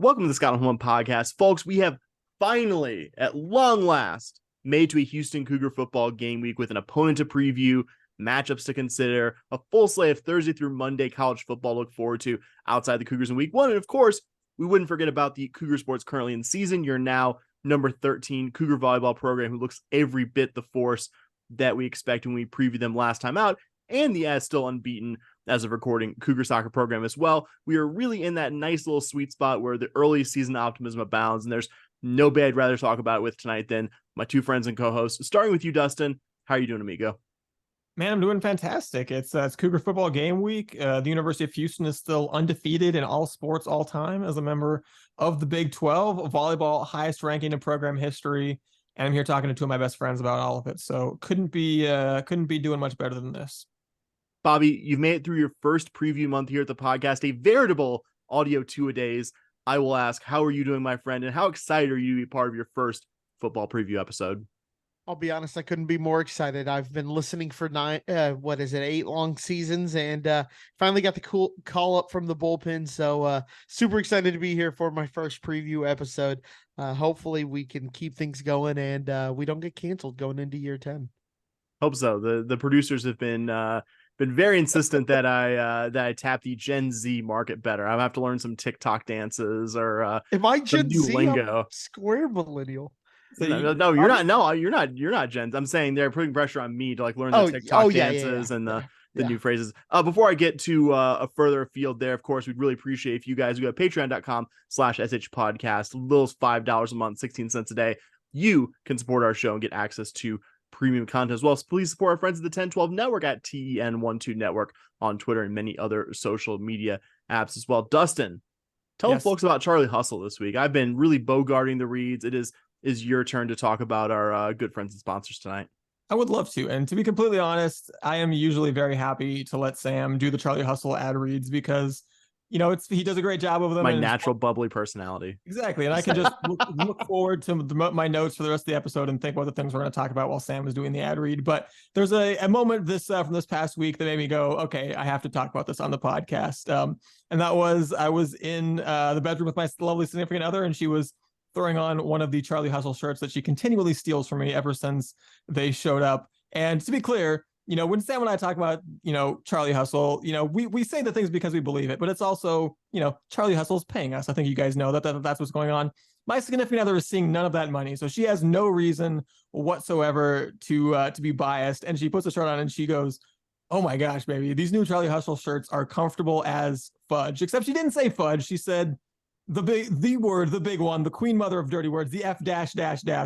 Welcome to the Scott and One podcast. Folks, we have finally, at long last, made to a Houston Cougar football game week with an opponent to preview, matchups to consider, a full slate of Thursday through Monday college football to look forward to outside the Cougars in week one. And of course, we wouldn't forget about the Cougar sports currently in season. You're now number 13 Cougar volleyball program who looks every bit the force that we expect when we previewed them last time out, and the as still unbeaten as of recording Cougar soccer program as well. We are really in that nice little sweet spot where the early season optimism abounds, and there's nobody I'd rather talk about it with tonight than my two friends and co-hosts. Starting with you, Dustin. How are you doing, amigo? Man, I'm doing fantastic. It's Cougar football game week. The University of Houston is still undefeated in all sports all time as a member of the Big 12, volleyball highest ranking in program history. And I'm here talking to two of my best friends about all of it. So couldn't be doing much better than this. Bobby, you've made it through your first preview month here at the podcast, a veritable audio two-a-days. I will ask, how are you doing, my friend? And how excited are you to be part of your first football preview episode? I'll be honest, I couldn't be more excited. I've been listening for 8 long seasons, and finally got the cool call up from the bullpen. So super excited to be here for my first preview episode. Hopefully we can keep things going and we don't get canceled going into year 10. Hope so. The producers have been very insistent that I tap the Gen Z market better. I have to learn some TikTok dances or if I Gen Z, lingo. I'm square millennial. So no, you're not. No, you're not Gen. I'm saying they're putting pressure on me to like learn the TikTok dances and the new phrases. Before I get to a further afield there, of course, we'd really appreciate if you guys go to patreon.com/SH podcast, little $5 a month, 16 cents a day. You can support our show and get access to premium content as well. So please support our friends at the 1012 Network at TEN12 Network on Twitter and many other social media apps as well. Dustin, tell folks about Charlie Hustle this week. I've been really bogarting the reads. It is your turn to talk about our good friends and sponsors tonight. I would love to. And to be completely honest, I am usually very happy to let Sam do the Charlie Hustle ad reads because, you know, he does a great job of them. My natural bubbly personality. Exactly. And I can just look forward to my notes for the rest of the episode and think what the things we're going to talk about while Sam is doing the ad read. But there's a moment from this past week that made me go, okay, I have to talk about this on the podcast. And that was, I was in the bedroom with my lovely significant other, and she was throwing on one of the Charlie Hustle shirts that she continually steals from me ever since they showed up. And to be clear, you know, when Sam and I talk about, you know, Charlie Hustle, you know, we say the things because we believe it, but it's also, you know, Charlie Hustle's paying us. I think you guys know that's what's going on. My significant other is seeing none of that money, so she has no reason whatsoever to be biased. And she puts a shirt on and she goes, "Oh my gosh, baby, these new Charlie Hustle shirts are comfortable as fudge." Except she didn't say fudge. She said the big one, the queen mother of dirty words, the F-dash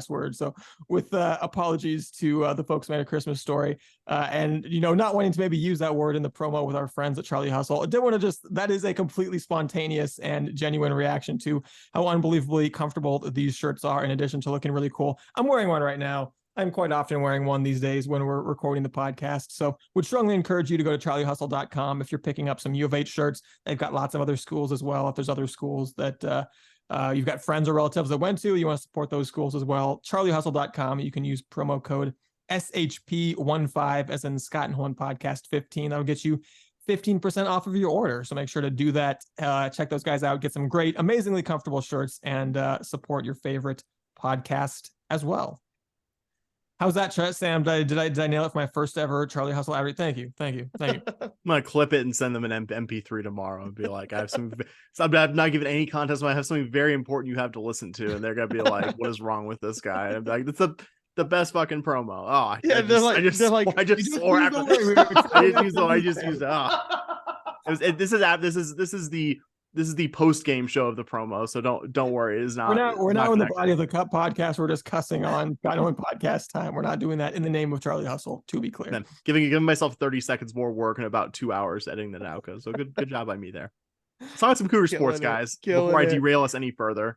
word. So with apologies to the folks who made A Christmas Story and, you know, not wanting to maybe use that word in the promo with our friends at Charlie Hustle. I did want to that is a completely spontaneous and genuine reaction to how unbelievably comfortable these shirts are, in addition to looking really cool. I'm wearing one right now. I'm quite often wearing one these days when we're recording the podcast. So would strongly encourage you to go to charliehustle.com if you're picking up some U of H shirts. They've got lots of other schools as well. If there's other schools that you've got friends or relatives that went to, you want to support those schools as well. charliehustle.com. You can use promo code SHP15 as in Scott and Horn Podcast 15. That'll get you 15% off of your order. So make sure to do that. Check those guys out. Get some great, amazingly comfortable shirts and support your favorite podcast as well. How's that, Sam? Did I nail it for my first ever Charlie Hustle ad read? Thank you. I'm gonna clip it and send them an MP3 tomorrow and be like, I have some. So I'm not giving any contest. I have something very important you have to listen to, and they're gonna be like, "What is wrong with this guy?" And I'm like, "That's the best fucking promo." Oh, yeah, I just swore after. I just used it. Oh. This is the post game show of the promo, so don't worry. It's not. We're not in the body of the cup podcast. We're just cussing on podcast time. We're not doing that in the name of Charlie Hustle. To be clear, then giving myself 30 seconds more work and about 2 hours editing the Nauka. So good job by me there. Let's talk some Cougar sports, guys. Before I derail us any further.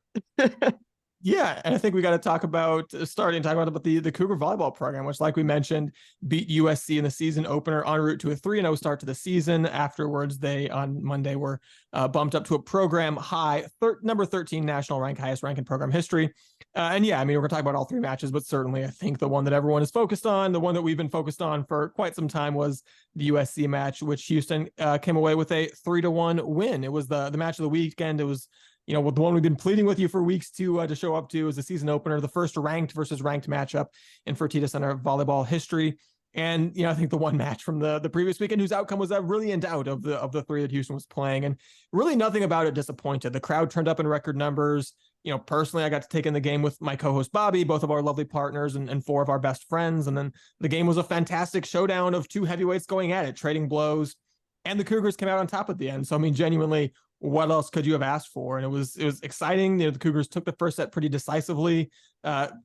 Yeah, and I think we got to talk about the Cougar volleyball program, which, like we mentioned, beat USC in the season opener en route to a 3-0 start to the season. Afterwards, they on Monday were bumped up to a program high, number 13 national rank, highest rank in program history. And yeah, I mean, we're going to talk about all three matches, but certainly I think the one that everyone is focused on, the one that we've been focused on for quite some time, was the USC match, which Houston came away with a 3-1 win. It was the match of the weekend. It was the one we've been pleading with you for weeks to show up to is the season opener, the first ranked versus ranked matchup in Fertitta Center volleyball history. And, I think the one match from the previous weekend whose outcome was really in doubt of the three that Houston was playing, and really nothing about it disappointed. The crowd turned up in record numbers. Personally, I got to take in the game with my co-host Bobby, both of our lovely partners and four of our best friends. And then the game was a fantastic showdown of two heavyweights going at it, trading blows, and the Cougars came out on top at the end. So, genuinely, what else could you have asked for? And it was exciting. The Cougars took the first set pretty decisively,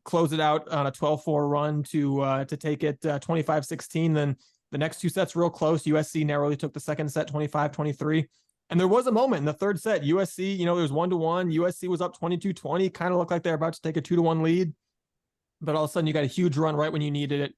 closed it out on a 12-4 run to take it 25-16. Then the next two sets real close. USC narrowly took the second set 25-23. And there was a moment in the third set, USC, it was 1-1. USC was up 22-20, kind of looked like they're about to take a 2-1 lead. But all of a sudden you got a huge run right when you needed it.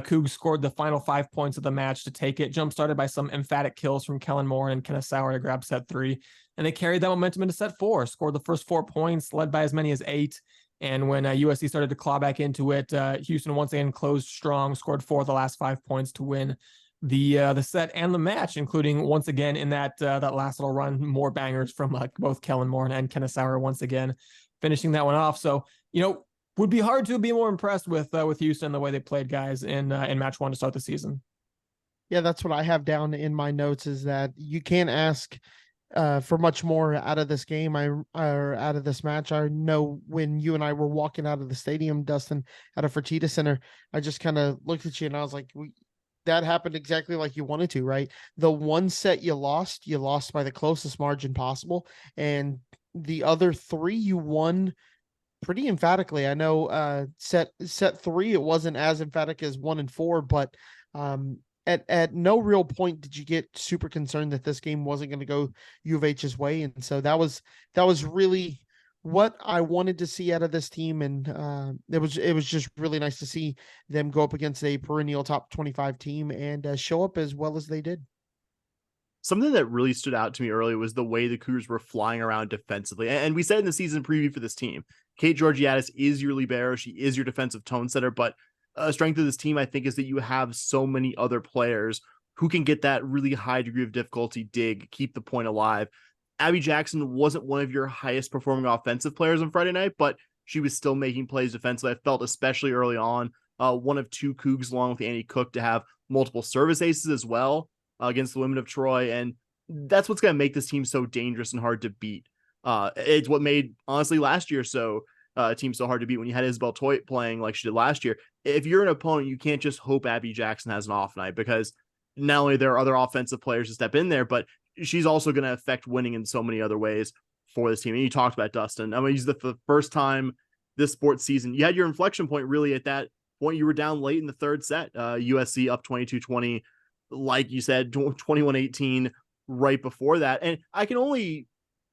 Cougs scored the final 5 points of the match to take it, jump started by some emphatic kills from Kellen Moore and Kenneth Sauer to grab set 3. And they carried that momentum into set 4, scored the first 4 points, led by as many as 8. And when USC started to claw back into it, Houston once again closed strong, scored 4 of the last 5 points to win the set and the match, including once again in that last little run, more bangers from both Kellen Moore and Kenneth Sauer once again, finishing that one off. So, would be hard to be more impressed with Houston, the way they played, guys, in match 1 to start the season. Yeah, that's what I have down in my notes, is that you can't ask for much more out of this game or out of this match. I know when you and I were walking out of the stadium, Dustin, out of Fertitta Center, I just kind of looked at you and I was like, that happened exactly like you wanted to, right? The one set you lost by the closest margin possible. And the other 3 you won pretty emphatically. I know set 3, it wasn't as emphatic as 1 and 4, but at no real point did you get super concerned that this game wasn't going to go U of H's way. And so that was really what I wanted to see out of this team. And it was just really nice to see them go up against a perennial top 25 team and show up as well as they did. Something that really stood out to me early was the way the Cougars were flying around defensively. And we said in the season preview for this team, Kate Georgiadis is your libero. She is your defensive tone setter. But a strength of this team, I think, is that you have so many other players who can get that really high degree of difficulty dig, keep the point alive. Abby Jackson wasn't one of your highest performing offensive players on Friday night, but she was still making plays defensively. I felt, especially early on, one of 2 Cougs along with Annie Cook to have multiple service aces as well against the women of Troy. And that's what's going to make this team so dangerous and hard to beat. It's what made, honestly, last year a team so hard to beat when you had Isabel Toit playing like she did last year. If you're an opponent, you can't just hope Abby Jackson has an off night, because not only there are other offensive players to step in there, but she's also going to affect winning in so many other ways for this team. And you talked about Dustin. He's the first time this sports season, you had your inflection point really at that point. You were down late in the third set, USC up 22-20, like you said, 21-18 right before that. And I can only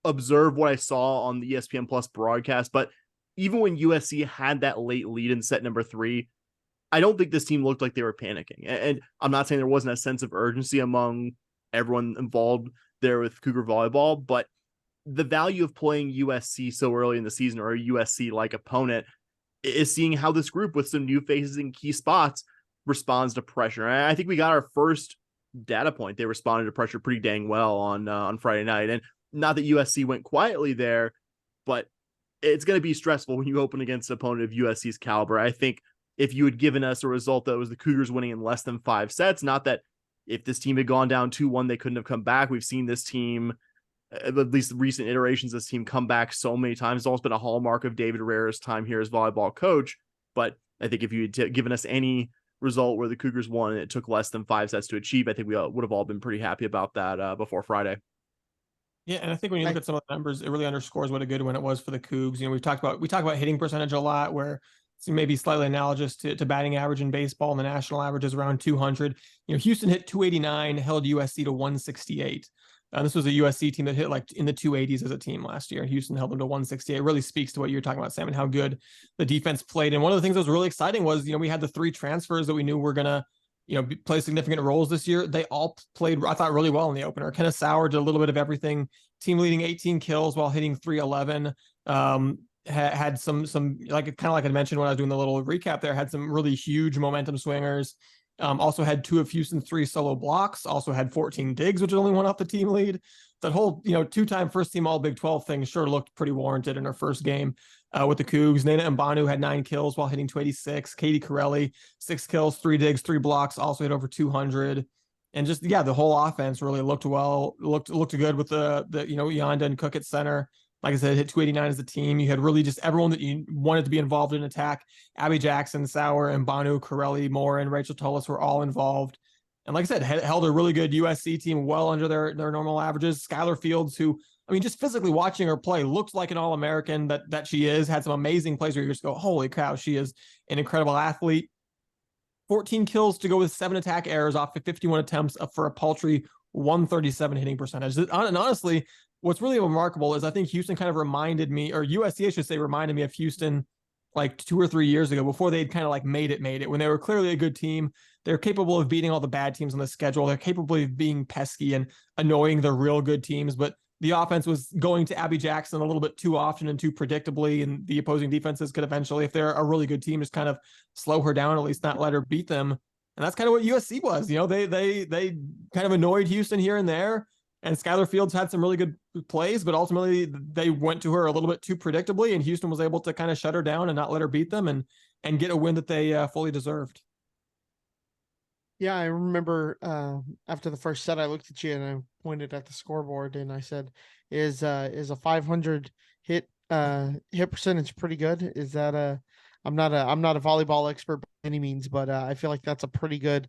observe what I saw on the ESPN Plus broadcast, but even when USC had that late lead in set number 3, I don't think this team looked like they were panicking. And I'm not saying there wasn't a sense of urgency among everyone involved there with Cougar volleyball, but the value of playing USC so early in the season, or a USC-like opponent, is seeing how this group with some new faces in key spots responds to pressure. And I think we got our first data point. They responded to pressure pretty dang well on Friday night. And not that USC went quietly there, but it's going to be stressful when you open against an opponent of USC's caliber. I think if you had given us a result that was the Cougars winning in less than 5 sets, not that if this team had gone down 2-1, they couldn't have come back. We've seen this team, at least the recent iterations of this team, come back so many times. It's almost been a hallmark of David Herrera's time here as volleyball coach. But I think if you had given us any result where the Cougars won and it took less than 5 sets to achieve, I think we would have all been pretty happy about that before Friday. Yeah, and I think when you look at some of the numbers, it really underscores what a good win it was for the Cougs. We talk about hitting percentage a lot, where it's maybe slightly analogous to batting average in baseball, and the national average is around 200. Houston hit 289, held USC to 168. This was a USC team that hit like in the 280s as a team last year. Houston held them to 168. It really speaks to what you're talking about, Sam, and how good the defense played. And one of the things that was really exciting was, we had the 3 transfers that we knew were going to, play significant roles this year. They all played, I thought, really well in the opener. Kenneth Sauer did a little bit of everything, team leading 18 kills while hitting 311. Had some like I mentioned when I was doing the little recap there, had some really huge momentum swingers. Also had 2 of Houston's 3 solo blocks, also had 14 digs, which is only one off the team lead. that whole, two-time first-team All Big 12 thing sure looked pretty warranted in her first game with the Cougs. Nana Mbanu had 9 kills while hitting 286. Katie Corelli, 6 kills, 3 digs, 3 blocks, also hit over 200. And just, the whole offense really looked good with the Yonda and Cook at center. Like I said, hit 289 as a team. You had really just everyone that you wanted to be involved in attack. Abby Jackson, Sauer, Mbanu, Corelli, Moore, and Rachel Tullis were all involved. And like I said, held a really good USC team well under their normal averages. Skylar Fields, who, just physically watching her play, looked like an All-American that she is, had some amazing plays where you just go, holy cow, she is an incredible athlete. 14 kills to go with 7 attack errors off of 51 attempts for a paltry 137 hitting percentage. And honestly, what's really remarkable is I think Houston kind of reminded me, or USC, I should say, reminded me of Houston like 2 or 3 years ago before they'd kind of like made it when they were clearly a good team. They're capable of beating all the bad teams on the schedule. They're capable of being pesky and annoying the real good teams, but the offense was going to Abby Jackson a little bit too often and too predictably, and the opposing defenses could eventually, if they're a really good team, just kind of slow her down, at least not let her beat them. And that's kind of what USC was. They kind of annoyed Houston here and there, and Skylar Fields had some really good plays, but ultimately they went to her a little bit too predictably, and Houston was able to kind of shut her down and not let her beat them and get a win that they fully deserved. Yeah, I remember after the first set, I looked at you and I pointed at the scoreboard and I said, "Is a 500 hit percentage pretty good?" Is that I'm not a volleyball expert by any means, but I feel like that's a pretty good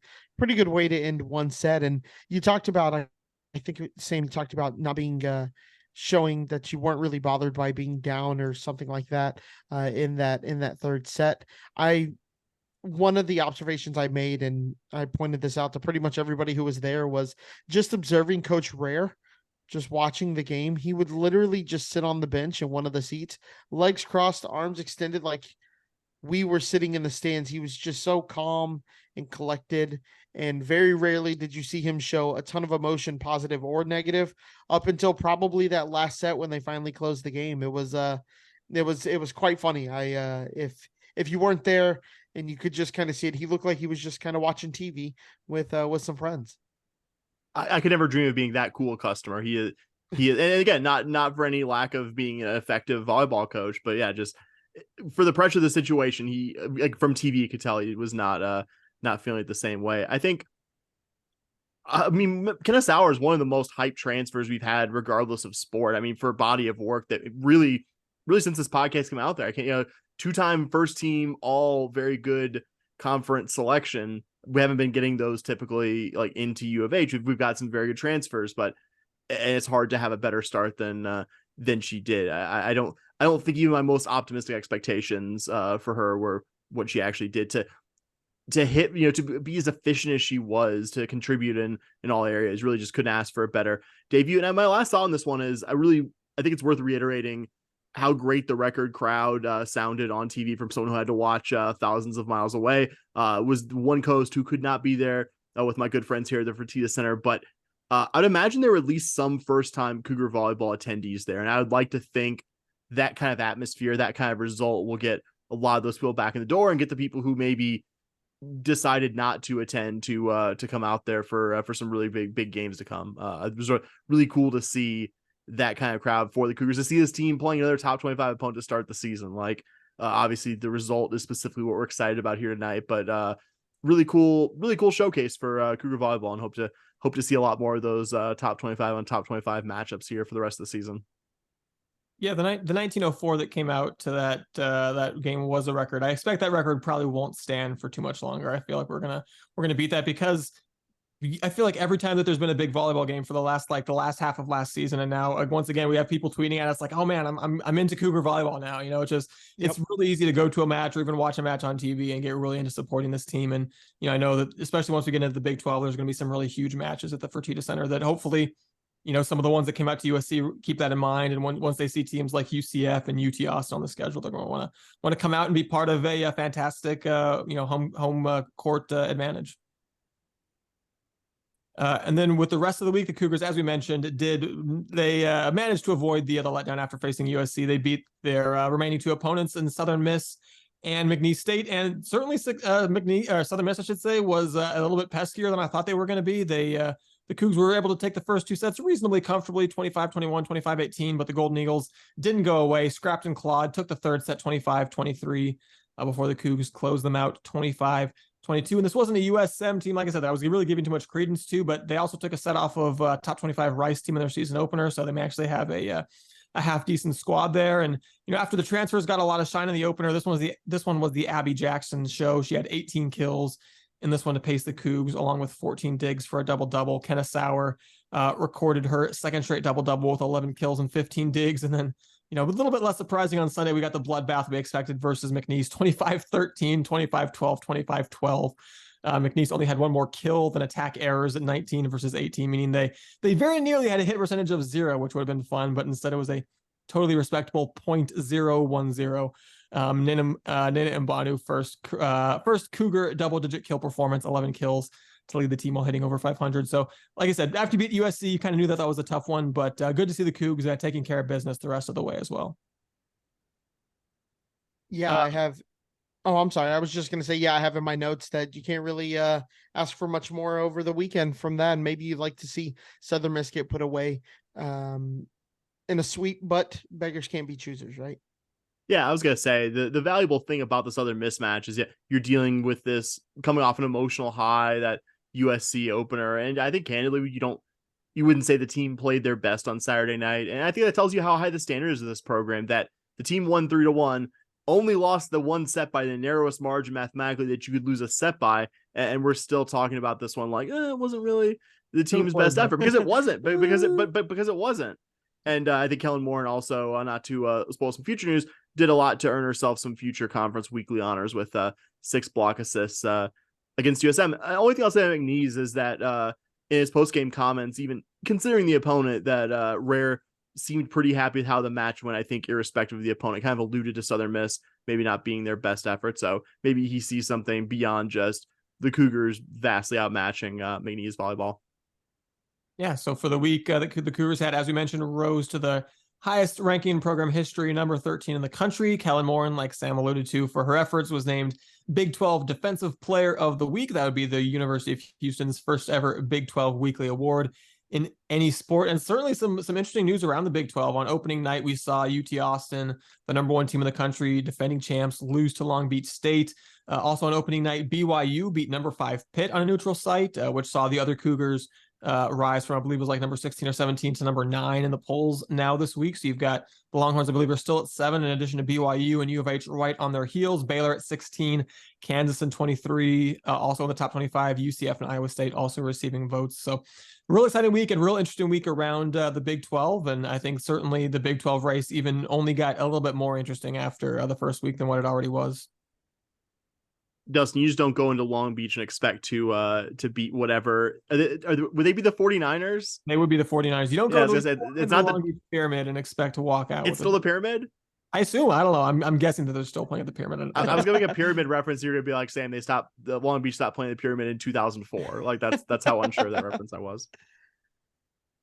way to end one set. And you talked about, I think Sam talked about not being showing that you weren't really bothered by being down or something like that in that third set. One of the observations I made, and I pointed this out to pretty much everybody who was there, was just observing Coach Rare, just watching the game. He would literally just sit on the bench in one of the seats, legs crossed, arms extended, like we were sitting in the stands. He was just so calm and collected. And very rarely did you see him show a ton of emotion, positive or negative, up until probably that last set when they finally closed the game. It was quite funny. If you weren't there and you could just kind of see it, he looked like he was just kind of watching TV with some friends. I could never dream of being that cool a customer. He is, and again, not for any lack of being an effective volleyball coach, but yeah, just for the pressure of the situation, he, like, from TV, you could tell he was not feeling it the same way. I think, Kenna Sauer is one of the most hyped transfers we've had, regardless of sport. For a body of work that really since this podcast came out there, I can't, 2-time first team, all very good conference selection. We haven't been getting those typically, like, into U of H. We've got some very good transfers, but it's hard to have a better start than she did. I don't think even my most optimistic expectations for her were what she actually did to hit, to be as efficient as she was, to contribute in all areas. Really just couldn't ask for a better debut. And my last thought on this one is I think it's worth reiterating how great the record crowd sounded on TV from someone who had to watch thousands of miles away. Was one coast who could not be there with my good friends here at the Fertitta Center. But I'd imagine there were at least some first-time Cougar volleyball attendees there. And I would like to think that kind of atmosphere, that kind of result will get a lot of those people back in the door and get the people who maybe decided not to attend to come out there for some really big games to come. It was really cool to see that kind of crowd for the Cougars, to see this team playing another top 25 opponent to start the season. Like, obviously the result is specifically what we're excited about here tonight, but really cool showcase for Cougar volleyball, and hope to see a lot more of those top 25 on top 25 matchups here for the rest of the season. Yeah, the 1904 that came out to that game was a record. I expect that record probably won't stand for too much longer. I feel like we're gonna beat that, because I feel like every time that there's been a big volleyball game for the last half of last season, and now once again we have people tweeting at us like, "Oh man, I'm into Cougar volleyball now." It's really easy to go to a match or even watch a match on TV and get really into supporting this team. And I know that especially once we get into the Big 12, there's going to be some really huge matches at the Fertitta Center that hopefully, some of the ones that came out to USC keep that in mind. And once they see teams like UCF and UT Austin on the schedule, they're going to want to come out and be part of a fantastic home court advantage. And then with the rest of the week, the Cougars, as we mentioned, managed to avoid the letdown after facing USC. They beat their remaining 2 opponents in Southern Miss and McNeese State, and certainly Southern Miss, I should say, was a little bit peskier than I thought they were going to be. They The Cougs were able to take the first two sets reasonably comfortably, 25-21, 25-18, but the Golden Eagles didn't go away, scrapped and clawed, took the third set 25-23 before the Cougs closed them out 25-22. And this wasn't a USM team, like I said, that I was really giving too much credence to, but they also took a set off of top 25 Rice team in their season opener, so they may actually have a half decent squad there. And after the transfers got a lot of shine in the opener, this one was the Abby Jackson show. She had 18 kills in this one to pace the Cougs, along with 14 digs for a double-double. Kenna Sauer recorded her second straight double-double with 11 kills and 15 digs. And then, a little bit less surprising on Sunday, we got the bloodbath we expected versus McNeese, 25-13, 25-12, 25-12. McNeese only had one more kill than attack errors at 19 versus 18, meaning they very nearly had a hit percentage of 0, which would have been fun, but instead it was a totally respectable 0.010. Nina Mbanu, first Cougar double-digit kill performance, 11 kills to lead the team while hitting over 500. So, like I said, after you beat USC, you kind of knew that was a tough one, but good to see the Cougs taking care of business the rest of the way as well. Yeah, I have. Oh, I'm sorry. I was just going to say, yeah, I have in my notes that you can't really ask for much more over the weekend from that. And maybe you'd like to see Southern Miss get put away in a sweep, but beggars can't be choosers, right? Yeah, I was going to say the valuable thing about this other mismatch is that you're dealing with this coming off an emotional high, that USC opener. And I think candidly, you wouldn't say the team played their best on Saturday night. And I think that tells you how high the standard is of this program, that the team won 3-1, only lost the one set by the narrowest margin mathematically that you could lose a set by. And we're still talking about this one like, it wasn't really the team's best effort, because it wasn't, but because it wasn't. And I think Kellen Moore, and also not to spoil some future news, did a lot to earn herself some future conference weekly honors with 6 block assists against USM. The only thing I'll say about McNeese is that in his post-game comments, even considering the opponent, that Rare seemed pretty happy with how the match went, I think, irrespective of the opponent. Kind of alluded to Southern Miss maybe not being their best effort. So maybe he sees something beyond just the Cougars vastly outmatching McNeese volleyball. Yeah, so for the week, the Cougars had, as we mentioned, rose to the highest ranking in program history, number 13 in the country. Kellen Morin, like Sam alluded to, for her efforts, was named Big 12 Defensive Player of the Week. That would be the University of Houston's first ever Big 12 weekly award in any sport. And certainly some interesting news around the Big 12. On opening night, we saw UT Austin, the number 1 team in the country, defending champs, lose to Long Beach State. Also on opening night, BYU beat number 5 Pitt on a neutral site, which saw the other Cougars rise from, I believe it was like number 16 or 17 to number 9 in the polls now this week. So you've got the Longhorns, I believe, are still at 7, in addition to BYU and U of H right on their heels. Baylor at 16, Kansas in 23, also in the top 25, UCF and Iowa State also receiving votes. So real exciting week and real interesting week around the Big 12. And I think certainly the Big 12 race even only got a little bit more interesting after the first week than what it already was. Dustin, you just don't go into Long Beach and expect to beat whatever. Would they be the 49ers? They would be the 49ers. You don't go to it's not the Long Beach Pyramid and expect to walk out. It's still the Pyramid? I assume. I don't know. I'm guessing that they're still playing at the Pyramid. I was going to make a Pyramid reference. You're going to be like, Sam, the Long Beach stopped playing the Pyramid in 2004. Like that's how unsure that reference I was.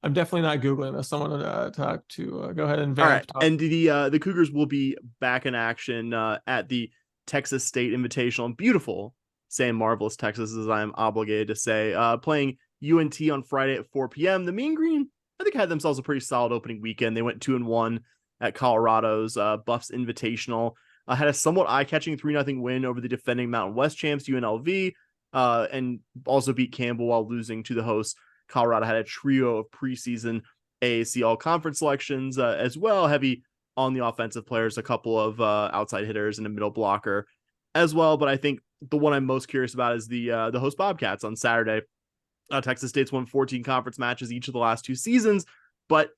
I'm definitely not Googling this. Someone to talk to. Go ahead and all right. And the Cougars will be back in action at the Texas State Invitational in beautiful, saying marvelous Texas, as I am obligated to say, playing UNT on Friday at 4 p.m. The Mean Green, I think, had themselves a pretty solid opening weekend. They went 2-1 at Colorado's Buffs Invitational. Had a somewhat eye-catching 3-0 win over the defending Mountain West champs UNLV, and also beat Campbell while losing to the hosts. Colorado had a trio of preseason AAC all-conference selections as well, heavy on the offensive players, a couple of outside hitters and a middle blocker as well. But I think the one I'm most curious about is the host Bobcats on Saturday. Texas State's won 14 conference matches each of the last 2 seasons, but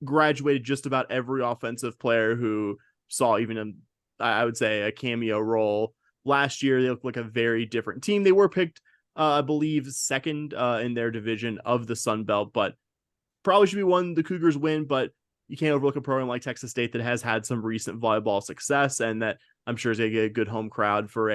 graduated just about every offensive player who saw even I would say a cameo role. Last year, they looked like a very different team. They were picked, I believe, second in their division of the Sun Belt, but probably should be one the Cougars win, but you can't overlook a program like Texas State that has had some recent volleyball success, and that I'm sure is going to get a good home crowd for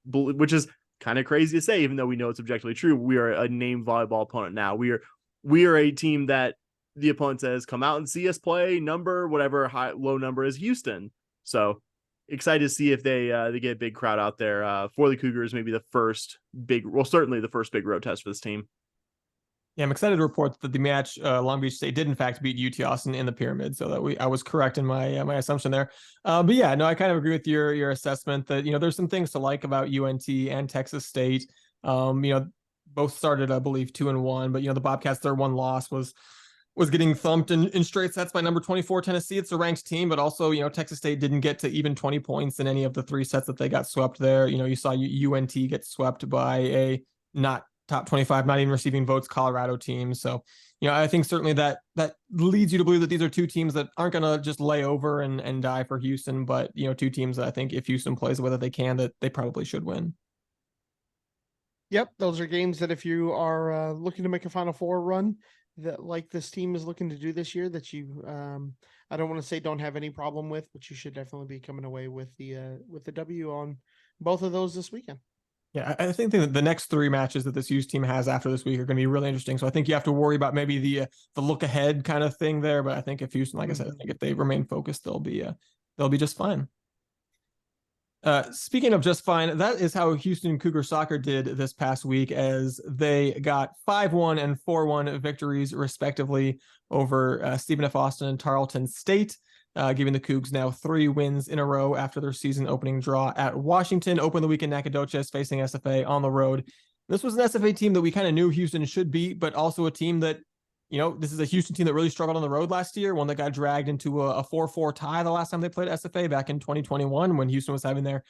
which is kind of crazy to say, even though we know it's objectively true. We are a named volleyball opponent now. We are a team that the opponent says, come out and see us play number, whatever low number is Houston. So excited to see if they get a big crowd out there for the Cougars. Maybe certainly the first big road test for this team. Yeah, I'm excited to report that the match Long Beach State did in fact beat UT Austin in the pyramid, so that I was correct in my my assumption there. But yeah, no, I kind of agree with your assessment that there's some things to like about UNT and Texas State. Both started I believe 2-1, but the Bobcats, their one loss was getting thumped in straight sets by number 24 Tennessee. It's a ranked team, but also Texas State didn't get to even 20 points in any of the 3 sets that they got swept there. You saw UNT get swept by a not top 25, not even receiving votes Colorado teams. So, I think certainly that leads you to believe that these are 2 teams that aren't going to just lay over and die for Houston, but, 2 teams that I think if Houston plays the way that they can, that they probably should win. Yep, those are games that if you are looking to make a Final Four run, that like this team is looking to do this year, that you I don't want to say don't have any problem with, but you should definitely be coming away with the W on both of those this weekend. Yeah, I think that the next 3 matches that this Hughes team has after this week are going to be really interesting. So I think you have to worry about maybe the look ahead kind of thing there. But I think if Houston, like I said, I think if they remain focused, they'll be just fine. Speaking of just fine, that is how Houston Cougar soccer did this past week, as they got 5-1 and 4-1 victories respectively over Stephen F. Austin and Tarleton State, giving the Cougs now 3 wins in a row after their season opening draw at Washington. Open the week in Nacogdoches facing SFA on the road. This was an SFA team that we kind of knew Houston should beat, but also a team that this is a Houston team that really struggled on the road last year, one that got dragged into a 4-4 tie the last time they played SFA back in 2021 when Houston was having their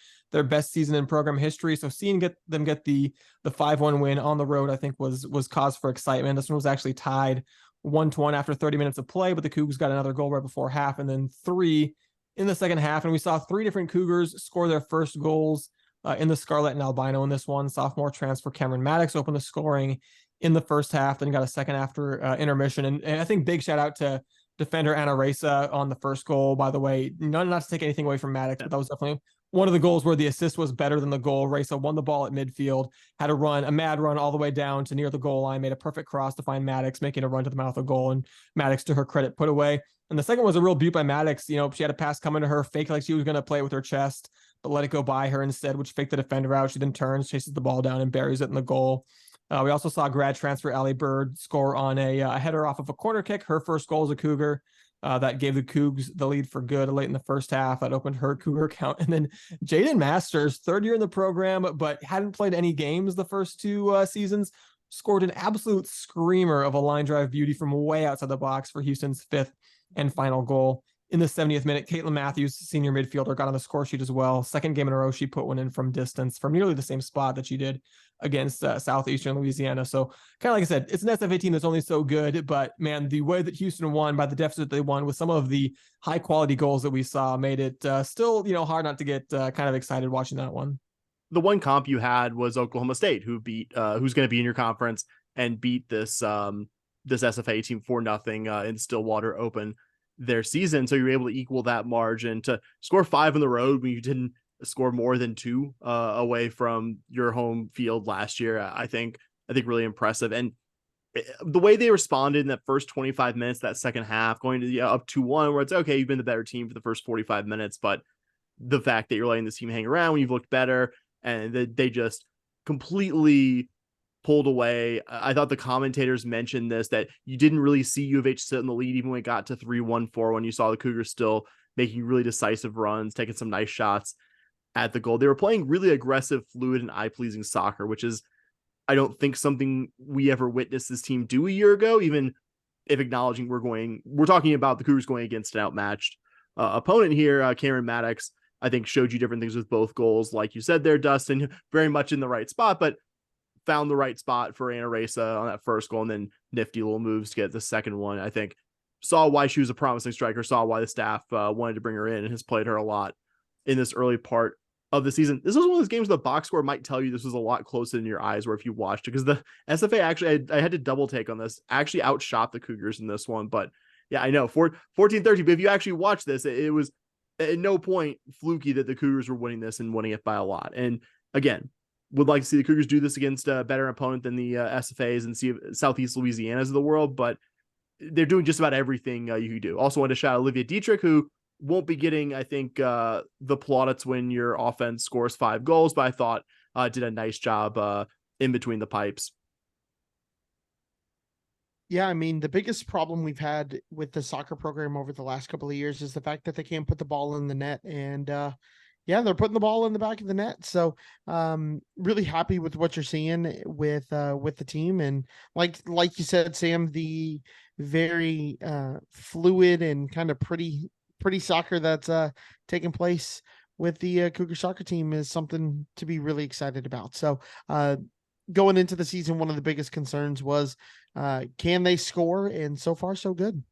best season in program history. So seeing them get the 5-1 win on the road, I think was cause for excitement. This one was actually tied 1-1 after 30 minutes of play, but the Cougs got another goal right before half and then 3 in the second half. And we saw 3 different Cougars score their first goals in the Scarlet and Albino in this one. Sophomore transfer Cameron Maddox opened the scoring in the first half, then got a second after intermission. And I think big shout out to defender Anna Reza on the first goal, by the way. Not to take anything away from Maddox, but that was definitely one of the goals where the assist was better than the goal. Reza won the ball at midfield, had a mad run all the way down to near the goal line, made a perfect cross to find Maddox, making a run to the mouth of goal, and Maddox, to her credit, put away. And the second was a real beaut by Maddox. She had a pass coming to her, fake like she was going to play it with her chest, but let it go by her instead, which faked the defender out. She then turns, chases the ball down, and buries it in the goal. We also saw grad transfer Allie Bird score on a header off of a corner kick. Her first goal as a Cougar. That gave the Cougs the lead for good late in the first half. That opened her Cougar count. And then Jaden Masters, 3rd year in the program, but hadn't played any games the first 2 seasons, scored an absolute screamer of a line drive beauty from way outside the box for Houston's 5th and final goal. In the 70th minute, Caitlin Matthews, senior midfielder, got on the score sheet as well. 2nd game in a row, she put one in from distance from nearly the same spot that she did against Southeastern Louisiana. So kind of like I said, it's an SFA team that's only so good, but man, the way that Houston won by the deficit they won with some of the high quality goals that we saw made it still, hard not to get kind of excited watching that one. The one comp you had was Oklahoma State, who beat who's going to be in your conference and beat this SFA team 4-0 in Stillwater open their season. So you're able to equal that margin to score 5 on the road when you didn't score more than 2 away from your home field last year. I think really impressive. And the way they responded in that first 25 minutes, that second half, going to up 2-1, where it's okay, you've been the better team for the first 45 minutes, but the fact that you're letting this team hang around when you've looked better, and they just completely pulled away. I thought the commentators mentioned this, that you didn't really see U of H sit in the lead even when it got to 3-1, 4-1. You saw the Cougars still making really decisive runs, taking some nice shots at the goal. They were playing really aggressive, fluid, and eye-pleasing soccer, which is, I don't think, something we ever witnessed this team do a year ago, even if acknowledging we're talking about the Cougars going against an outmatched opponent here. Cameron Maddox, I think, showed you different things with both goals. Like you said there, Dustin, very much in the right spot, but found the right spot for Anna Reza on that first goal, and then nifty little moves to get the second one. I think saw why she was a promising striker, saw why the staff wanted to bring her in, and has played her a lot in this early part of the season. This was one of those games the box score might tell you this was a lot closer than your eyes were if you watched it, because the SFA actually, I had to double take on this, actually outshot the Cougars in this one. But yeah, I know 14-13, but if you actually watch this, it was at no point fluky that the Cougars were winning this and winning it by a lot. And again, would like to see the Cougars do this against a better opponent than the SFAs and Southeast Louisiana's of the world, but they're doing just about everything you can do. Also wanted to shout out Olivia Dietrich, who won't be getting, I think, the plaudits when your offense scores 5 goals, but I thought did a nice job in between the pipes. Yeah, I mean, the biggest problem we've had with the soccer program over the last couple of years is the fact that they can't put the ball in the net. And yeah, they're putting the ball in the back of the net. So really happy with what you're seeing with the team. And like you said, Sam, the very fluid and kind of pretty soccer that's taking place with the Cougar soccer team is something to be really excited about. So going into the season, one of the biggest concerns was can they score? And so far, so good.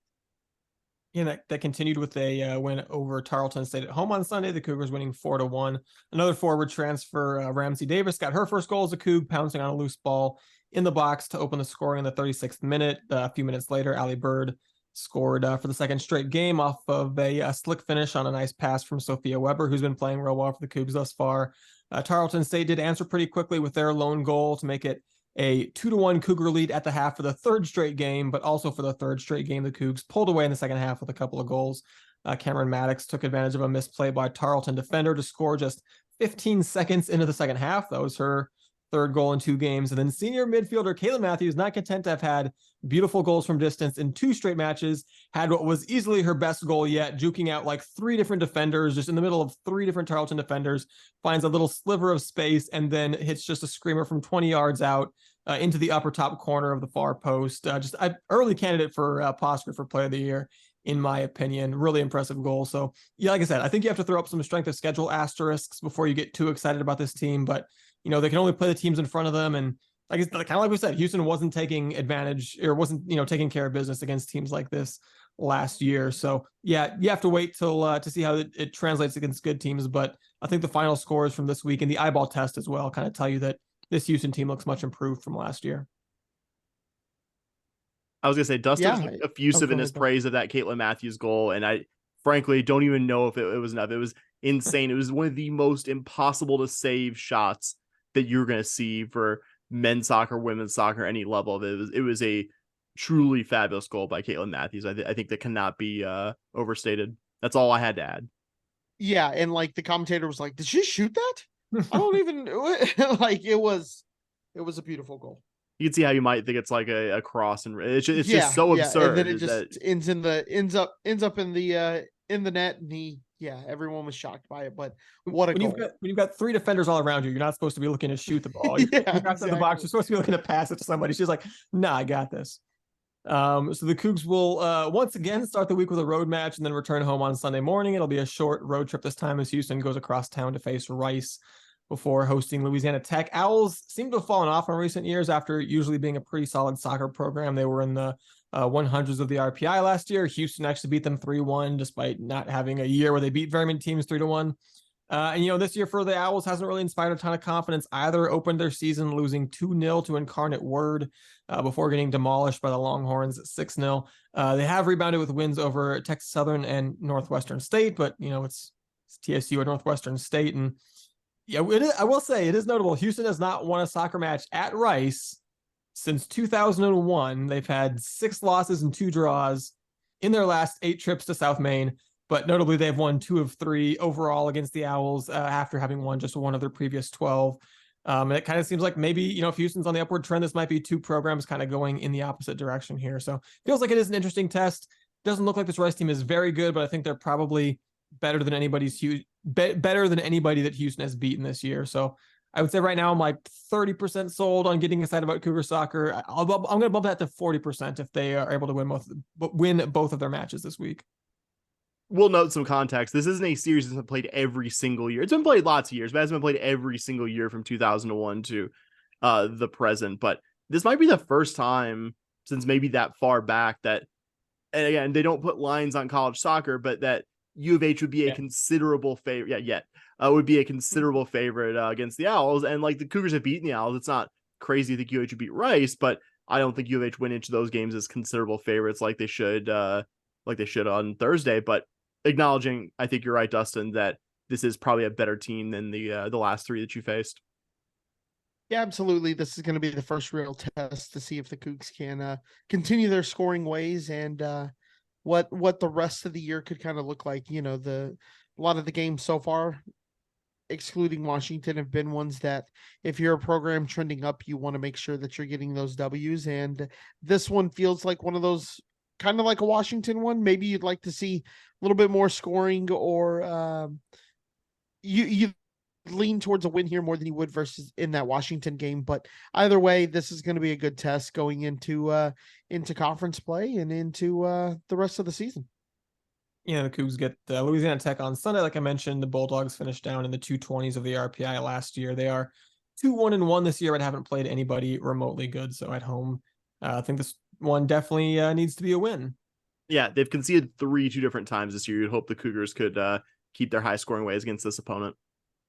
Yeah, that continued with a win over Tarleton State at home on Sunday. The Cougars winning 4-1. Another forward transfer, Ramsey Davis, got her first goal as a Coug, pouncing on a loose ball in the box to open the scoring in the 36th minute. A few minutes later, Allie Bird scored for the second straight game off of a slick finish on a nice pass from Sophia Weber, who's been playing real well for the Cougs thus far. Tarleton State did answer pretty quickly with their lone goal to make it a 2-1 Cougar lead at the half for the third straight game, but also for the third straight game, the Cougs pulled away in the second half with a couple of goals. Cameron Maddox took advantage of a misplay by Tarleton defender to score just 15 seconds into the second half. That was her third goal in 2 games. And then senior midfielder Kayla Matthews, not content to have had beautiful goals from distance in 2 straight matches, had what was easily her best goal yet, juking out like 3 different defenders, just in the middle of 3 different Tarleton defenders, finds a little sliver of space, and then hits just a screamer from 20 yards out into the upper top corner of the far post. Just an early candidate for Posker for Player of the Year, in my opinion. Really impressive goal. So, yeah, like I said, I think you have to throw up some strength of schedule asterisks before you get too excited about this team. But, you know, they can only play the teams in front of them. And I guess, kind of like we said, Houston wasn't taking advantage or wasn't, you know, taking care of business against teams like this last year. So, yeah, you have to wait till to see how it translates against good teams. But I think the final scores from this week and the eyeball test as well kind of tell you that this Houston team looks much improved from last year. I was gonna say Dustin Yeah. was effusive in his praise of that Caitlin Matthews goal, and I frankly don't even know if it was enough. It was insane. It was one of the most impossible to save shots that you're gonna see for men's soccer, women's soccer, any level of it. It was a truly fabulous goal by Caitlin Matthews. I think that cannot be overstated. That's all I had to add. Yeah, and like the commentator was like, "Did she shoot that?" I don't even like it was a beautiful goal. You can see how you might think it's like a cross, and it's just so absurd. And then it just ends up in the net, and everyone was shocked by it. But what a goal! When you've got 3 defenders all around you, you're not supposed to be looking to shoot the ball. You got to the box. You're supposed to be looking to pass it to somebody. She's like, "Nah, I got this." So the Cougs will once again start the week with a road match and then return home on Sunday morning. It'll be a short road trip this time as Houston goes across town to face Rice before hosting Louisiana Tech. Owls seem to have fallen off in recent years after usually being a pretty solid soccer program. They were in the 100s of the RPI last year. Houston actually beat them 3-1 despite not having a year where they beat very many teams 3-1. And, you know, this year for the Owls hasn't really inspired a ton of confidence either. Opened their season losing 2-0 to Incarnate Word before getting demolished by the Longhorns 6-0. They have rebounded with wins over Texas Southern and Northwestern State, but, you know, it's TSU at Northwestern State. And yeah, I will say it is notable. Houston has not won a soccer match at Rice since 2001. They've had 6 losses and 2 draws in their last 8 trips to South Main. But notably, they've won 2 of 3 overall against the Owls after having won just one of their previous 12. And it kind of seems like maybe, you know, if Houston's on the upward trend, this might be 2 programs kind of going in the opposite direction here. So feels like it is an interesting test. Doesn't look like this Rice team is very good, but I think they're probably better than anybody that Houston has beaten this year. So I would say right now I'm like 30% sold on getting excited about Cougar soccer. I'm going to bump that to 40% if they are able to win both of their matches this week. We'll note some context. This isn't a series that's been played every single year. It's been played lots of years, but it hasn't been played every single year from 2001 to the present. But this might be the first time since maybe that far back that, and again, they don't put lines on college soccer, but that U of H would be a considerable favorite. Would be a considerable favorite against the Owls. And like the Cougars have beaten the Owls. It's not crazy to think U of H would beat Rice, but I don't think U of H went into those games as considerable favorites like they should on Thursday. But acknowledging, I think you're right, Dustin, that this is probably a better team than the last 3 that you faced. Yeah, absolutely. This is going to be the first real test to see if the Cougs can continue their scoring ways and what the rest of the year could kind of look like. You know, a lot of the games so far, excluding Washington, have been ones that if you're a program trending up, you want to make sure that you're getting those W's. And this one feels like one of those, kind of like a Washington one. Maybe you'd like to see a little bit more scoring, or you lean towards a win here more than you would versus in that Washington game. But either way, this is going to be a good test going into conference play and into the rest of the season. The Cougs get Louisiana Tech on Sunday. Like I mentioned, the Bulldogs finished down in the 220s of the RPI last year. They are 2-1-1 this year, but haven't played anybody remotely good. So at home, I think this one definitely needs to be a win. Yeah, they've conceded 3 2 different times this year. You'd hope the Cougars could keep their high scoring ways against this opponent.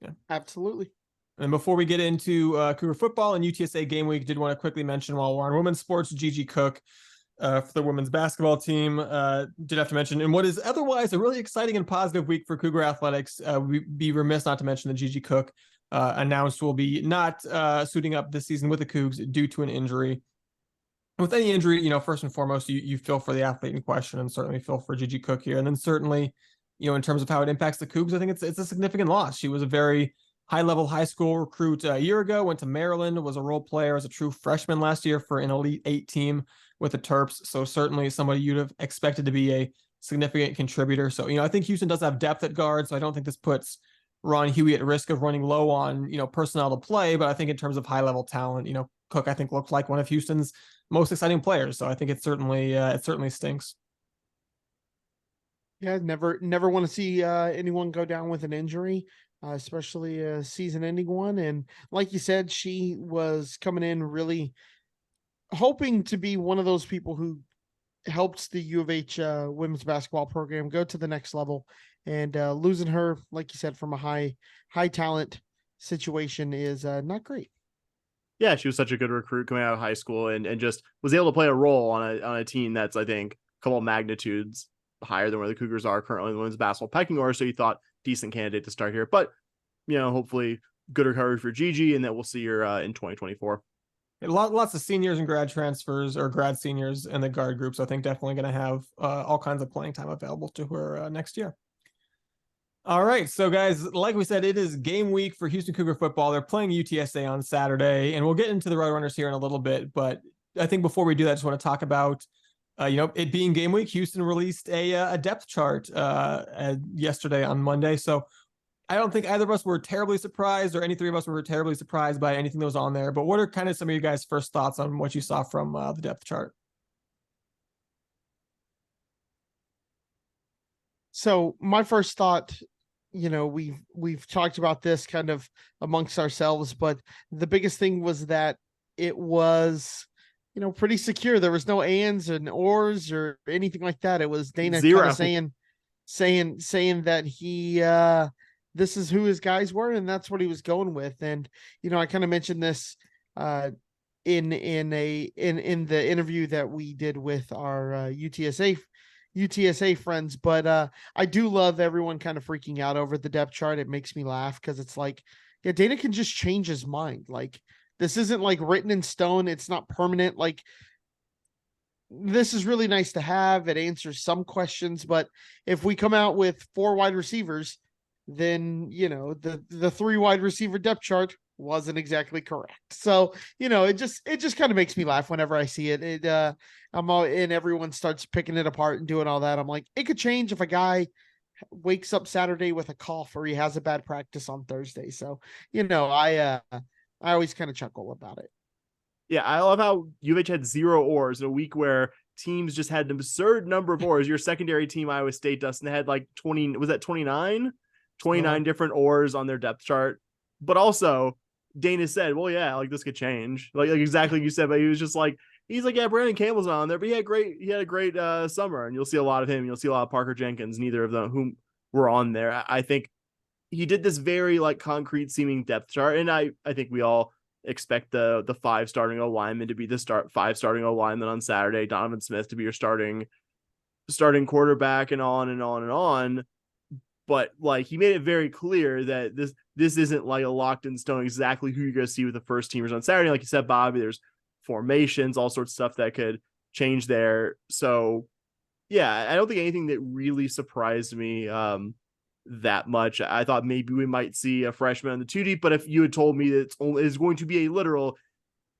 Yeah, absolutely. And before we get into Cougar football and UTSA game week, did want to quickly mention while we're on women's sports, Gigi Cook for the women's basketball team did have to mention, in what is otherwise a really exciting and positive week for Cougar athletics, we'd be remiss not to mention that Gigi Cook announced will be not suiting up this season with the Cougs due to an injury. With any injury, first and foremost, you feel for the athlete in question, and certainly feel for Gigi Cook here. And then certainly, in terms of how it impacts the Cougs, I think it's a significant loss. She was a very high-level high school recruit a year ago, went to Maryland, was a role player as a true freshman last year for an Elite 8 team with the Terps. So certainly somebody you'd have expected to be a significant contributor. So, I think Houston does have depth at guard, so I don't think this puts Ron Huey at risk of running low on, personnel to play. But I think in terms of high-level talent, Cook, I think, looked like one of Houston's most exciting players. So I think it certainly stinks. Yeah, never want to see anyone go down with an injury, especially a season-ending one. And like you said, she was coming in really hoping to be one of those people who helped the U of H women's basketball program go to the next level. And losing her, like you said, from a high talent situation is not great. Yeah, she was such a good recruit coming out of high school and just was able to play a role on a team that's, I think, a couple of magnitudes higher than where the Cougars are currently in the women's basketball pecking order. So you thought decent candidate to start here, but hopefully good recovery for Gigi, and that we'll see her in 2024. Lots of seniors and grad transfers or grad seniors in the guard groups. I think definitely going to have all kinds of playing time available to her next year. All right, so guys, like we said, it is game week for Houston Cougar football. They're playing UTSA on Saturday, and we'll get into the Roadrunners here in a little bit. But I think before we do that, I just want to talk about, it being game week. Houston released a depth chart yesterday on Monday. So I don't think either of us were terribly surprised, or any three of us were terribly surprised by anything that was on there. But what are kind of some of you guys' first thoughts on what you saw from the depth chart? So my first thought, we've talked about this kind of amongst ourselves, but the biggest thing was that it was, pretty secure. There was no ands and ors or anything like that. It was Dana kind of saying that he this is who his guys were, and that's what he was going with. And I kind of mentioned this in the interview that we did with our UTSA friends, but I do love everyone kind of freaking out over the depth chart. It makes me laugh because it's like, yeah, Dana can just change his mind. Like, this isn't like written in stone. It's not permanent. Like, this is really nice to have. It answers some questions, but if we come out with 4 wide receivers, then the 3 wide receiver depth chart wasn't exactly correct. So it just kind of makes me laugh whenever I see it. I'm all and everyone starts picking it apart and doing all that. I'm like, it could change if a guy wakes up Saturday with a cough or he has a bad practice on Thursday. So I always kind of chuckle about it. Yeah, I love how UH had 0 oars in a week where teams just had an absurd number of oars. Your secondary team, Iowa State, Dustin, had like 20, was that 29? 29 different oars on their depth chart. But also, Dana said, well, yeah, like this could change. Like exactly like you said, but he was just like, he's like, yeah, Brandon Campbell's not on there, but he had a great summer, and you'll see a lot of him. You'll see a lot of Parker Jenkins, neither of them whom were on there. I think he did this very like concrete seeming depth chart, and I think we all expect the 5 starting O linemen to be the 5 starting O linemen on Saturday, Donovan Smith to be your starting quarterback, and on and on and on. But like, he made it very clear that this isn't like a locked in stone exactly who you're going to see with the first teamers on Saturday. Like you said, Bobby, there's formations, all sorts of stuff that could change there. So yeah, I don't think anything that really surprised me that much. I thought maybe we might see a freshman on the 2 deep, but if you had told me that it's going to be a literal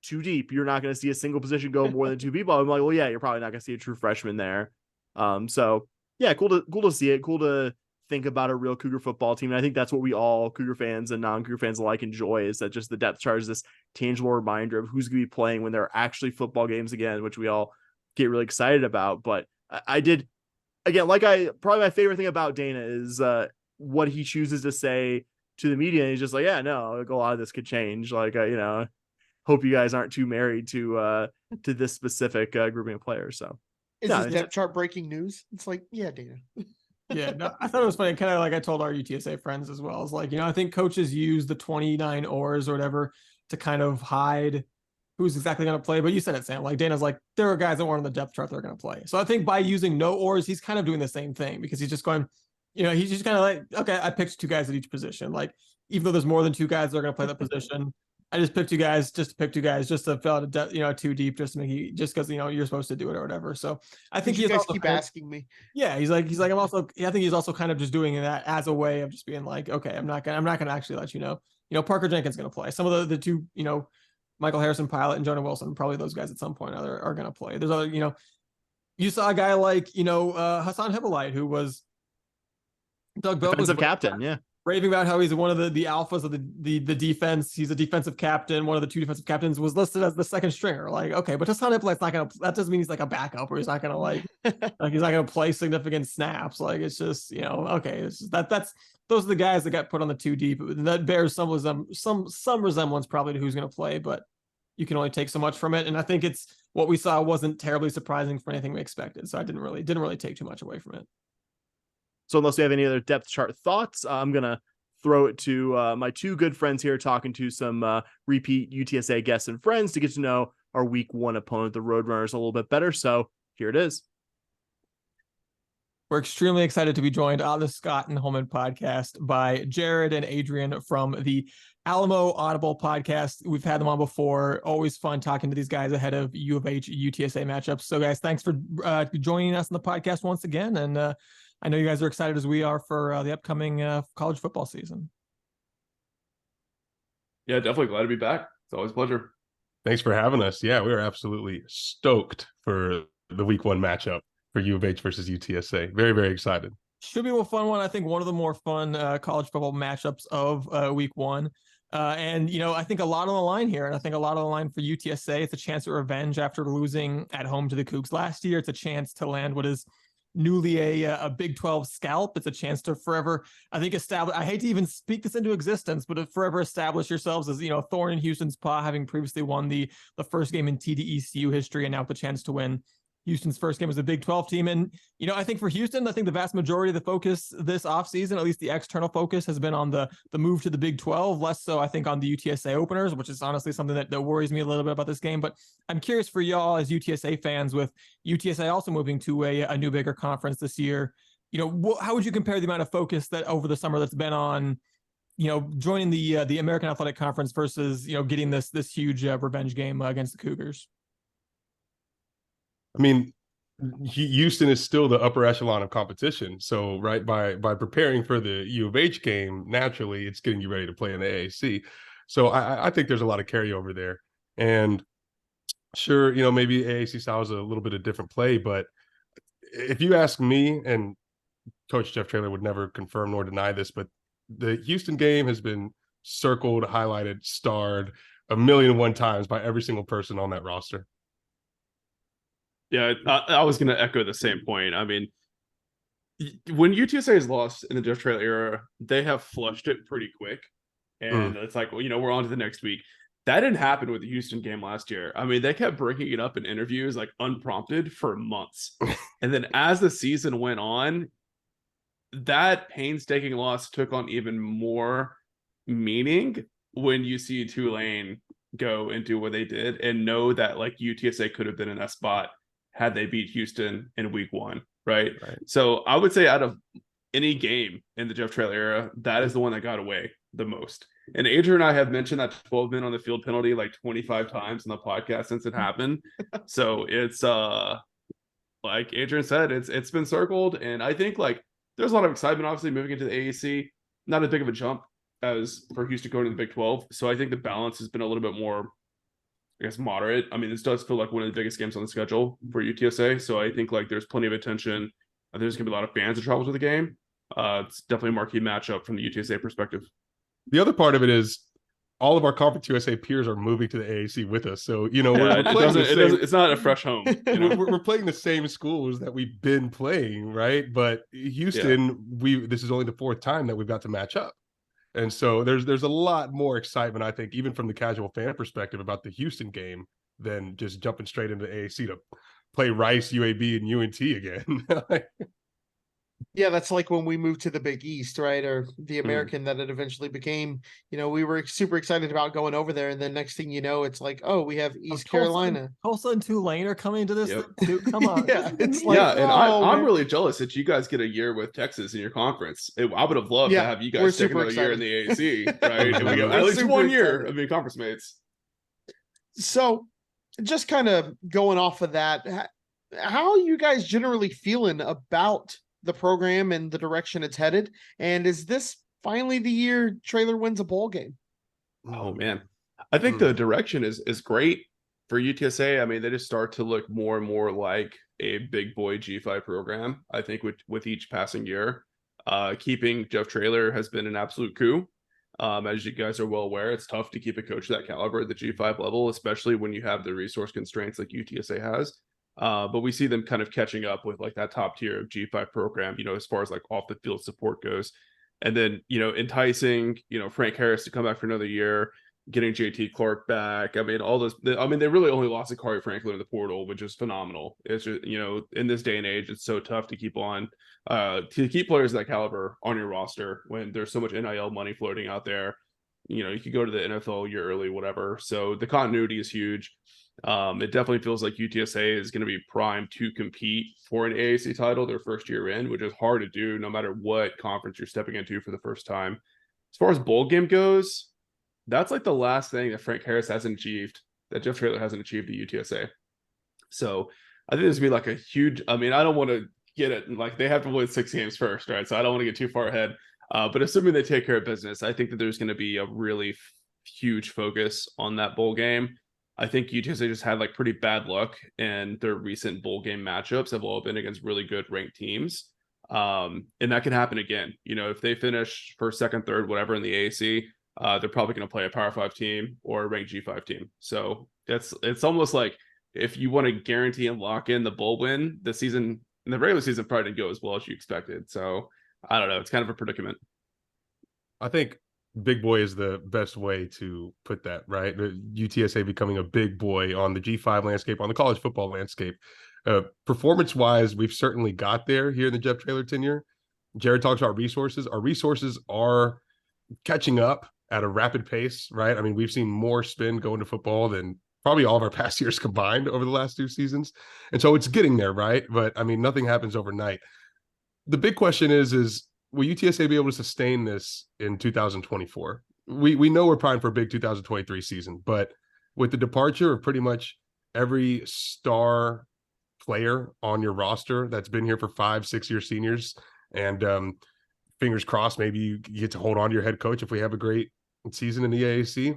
2 deep, you're not going to see a single position go more than 2 people. I'm like, well, yeah, you're probably not going to see a true freshman there. So yeah, cool to see it. Cool to think about a real Cougar football team. And I think that's what we all Cougar fans and non-Cougar fans alike enjoy, is that just the depth chart is this tangible reminder of who's going to be playing when there are actually football games again, which we all get really excited about. But I did, again, probably my favorite thing about Dana is what he chooses to say to the media. And he's just like, yeah, no, like, a lot of this could change. Like, hope you guys aren't too married to this specific grouping of players. So is this depth chart breaking news? It's like, yeah, Dana. Yeah, no, I thought it was funny. Kind of like I told our UTSA friends as well. It's like, I think coaches use the 29 oars or whatever to kind of hide who's exactly going to play. But you said it, Sam. Like, Dana's like, there are guys that weren't on the depth chart that are going to play. So I think by using no oars, he's kind of doing the same thing, because he's just going, he's just kind of like, okay, I picked 2 guys at each position. Like, even though there's more than 2 guys that are going to play that position, I just picked 2 guys just to pick 2 guys just to fill out a 2 deep, just to make just because you're supposed to do it or whatever. So I think you guys keep asking me. Yeah, he's like I'm also. I think he's also kind of just doing that as a way of just being like, okay, I'm not gonna actually let you know. Parker Jenkins gonna play. Some of the 2, Michael Harrison Pilot and Jonah Wilson, probably those guys at some point or other are gonna play. There's other, you saw a guy like Hassan Hippolyte, who was Doug Bell defensive captain, yeah, raving about how he's one of the alphas of the defense. He's a defensive captain. One of the 2 defensive captains was listed as the second stringer. Like, okay, but Hassan Hippolyte's not gonna. That doesn't mean he's like a backup, or he's not gonna like he's not gonna play significant snaps. Like, it's just okay. It's just, that's those are the guys that got put on the 2 deep. That bears some resemblance probably to who's gonna play, but you can only take so much from it. And I think it's what we saw wasn't terribly surprising for anything we expected. So I didn't really take too much away from it. So unless we have any other depth chart thoughts, I'm going to throw it to my 2 good friends here, talking to some repeat UTSA guests and friends to get to know our week 1 opponent, the Roadrunners, a little bit better. So here it is. We're extremely excited to be joined on the Scott and Holman podcast by Jared and Adrian from the Alamo Audible podcast. We've had them on before. Always fun talking to these guys ahead of U of H UTSA matchups. So guys, thanks for joining us on the podcast once again. And I know you guys are excited as we are for the upcoming college football season. Yeah, definitely glad to be back. It's always a pleasure. Thanks for having us. Yeah, we are absolutely stoked for the week 1 matchup for U of H versus UTSA. Very, very excited. Should be a fun one. I think one of the more fun college football matchups of week 1. And, I think a lot on the line here. And I think a lot on the line for UTSA. It's a chance at revenge after losing at home to the Cougs last year. It's a chance to land what is newly a Big 12 scalp. It's a chance to forever, I think, establish, I hate to even speak this into existence, but to forever establish yourselves as, thorn in Houston's paw, having previously won the first game in TDECU history, and now with the chance to win Houston's first game as a Big 12 team. And, I think for Houston, I think the vast majority of the focus this offseason, at least the external focus, has been on the move to the Big 12, less so, I think, on the UTSA openers, which is honestly something that worries me a little bit about this game. But I'm curious for y'all as UTSA fans, with UTSA also moving to a new bigger conference this year, how would you compare the amount of focus that over the summer that's been on, joining the American Athletic Conference versus, getting this huge revenge game against the Cougars? I mean, Houston is still the upper echelon of competition. So, right, by preparing for the U of H game, naturally, it's getting you ready to play in the AAC. So I think there's a lot of carryover there. And sure, maybe AAC style is a little bit of different play, but if you ask me, and Coach Jeff Traylor would never confirm nor deny this, but the Houston game has been circled, highlighted, starred 1,000,001 times by every single person on that roster. Yeah, I was going to echo the same point. I mean, when UTSA is lost in the Jeff Traylor era, they have flushed it pretty quick. And it's like, well, we're on to the next week. That didn't happen with the Houston game last year. I mean, they kept bringing it up in interviews, like, unprompted for months. And then as the season went on, that painstaking loss took on even more meaning when you see Tulane go and do what they did and know that, like, UTSA could have been in that spot had they beat Houston in week 1, right? So I would say out of any game in the Jeff Traylor era, that is the one that got away the most. And Adrian and I have mentioned that 12 men on the field penalty like 25 times in the podcast since it happened. So it's like Adrian said, it's been circled. And I think, like, there's a lot of excitement, obviously, moving into the AAC. Not as big of a jump as for Houston going to the Big 12. So I think the balance has been a little bit more, I guess, moderate. I mean, this does feel like one of the biggest games on the schedule for UTSA. So I think like there's plenty of attention. I think there's going to be a lot of fans that travel to the game. It's definitely a marquee matchup from the UTSA perspective. The other part of it is all of our Conference USA peers are moving to the AAC with us. So, Yeah, it's not a fresh home. You know? we're playing the same schools that we've been playing, right? But Houston, this is only the fourth time that we've got to match up. And so there's a lot more excitement, I think, even from the casual fan perspective about the Houston game than just jumping straight into the AAC to play Rice, UAB, and UNT again. Yeah, that's like when we moved to the Big East, right? Or the American that it eventually became. You know, we were super excited about going over there, and then next thing you know, it's like, oh, we have East Carolina. Tulsa and Tulane are coming to this too. Come on. Yeah, it's like, and I'm really jealous that you guys get a year with Texas in your conference. I would have loved to have you guys take another year in the AAC, right? And we go at least 1 year of being conference mates. So, just kind of going off of that, how are you guys generally feeling about the program and the direction it's headed? And is this finally the year Traylor wins a bowl game? Oh man, I think the direction is great for UTSA. I mean, they just start to look more and more like a big boy G5 program. I think with each passing year, keeping Jeff Traylor has been an absolute coup. As you guys are well aware, it's tough to keep a coach of that caliber at the G5 level, especially when you have the resource constraints like UTSA has. But we see them kind of catching up with like that top tier of G5 program, you know, as far as like off the field support goes. And then, you know, enticing, you know, Frank Harris to come back for another year, getting JT Clark back. I mean, all those, they really only lost Akari Franklin in the portal, which is phenomenal. It's just, you know, in this day and age, it's so tough to keep players of that caliber on your roster when there's so much NIL money floating out there. You know, you could go to the NFL a year early, whatever. So the continuity is huge. It definitely feels like UTSA is going to be primed to compete for an AAC title their first year in, which is hard to do no matter what conference you're stepping into for the first time. As far as bowl game goes, that's like the last thing that Frank Harris hasn't achieved, that Jeff Traylor hasn't achieved at UTSA. So I think this would be like a huge, I mean, I don't want to get it, like they have to win 6 games first, right? So I don't want to get too far ahead. But assuming they take care of business, I think that there's going to be a really huge focus on that bowl game. I think UTSA just had like pretty bad luck, and their recent bowl game matchups have all been against really good ranked teams. And that can happen again. You know, if they finish first, second, third, whatever in the AAC, they're probably going to play a Power 5 team or a ranked G5 team. So it's almost like if you want to guarantee and lock in the bowl win, the season in the regular season probably didn't go as well as you expected. So I don't know. It's kind of a predicament. I think big boy is the best way to put that, right? UTSA becoming a big boy on the G5 landscape, on the college football landscape. Performance-wise, we've certainly got there here in the Jeff Traylor tenure. Jared talks about resources. Our resources are catching up at a rapid pace, right? I mean, we've seen more spin go into football than probably all of our past years combined over the last 2 seasons. And so it's getting there, right? But, I mean, nothing happens overnight. The big question is will UTSA be able to sustain this in 2024? We know we're primed for a big 2023 season, but with the departure of pretty much every star player on your roster that's been here for 5-6 year seniors, and fingers crossed, maybe you get to hold on to your head coach if we have a great season in the AAC.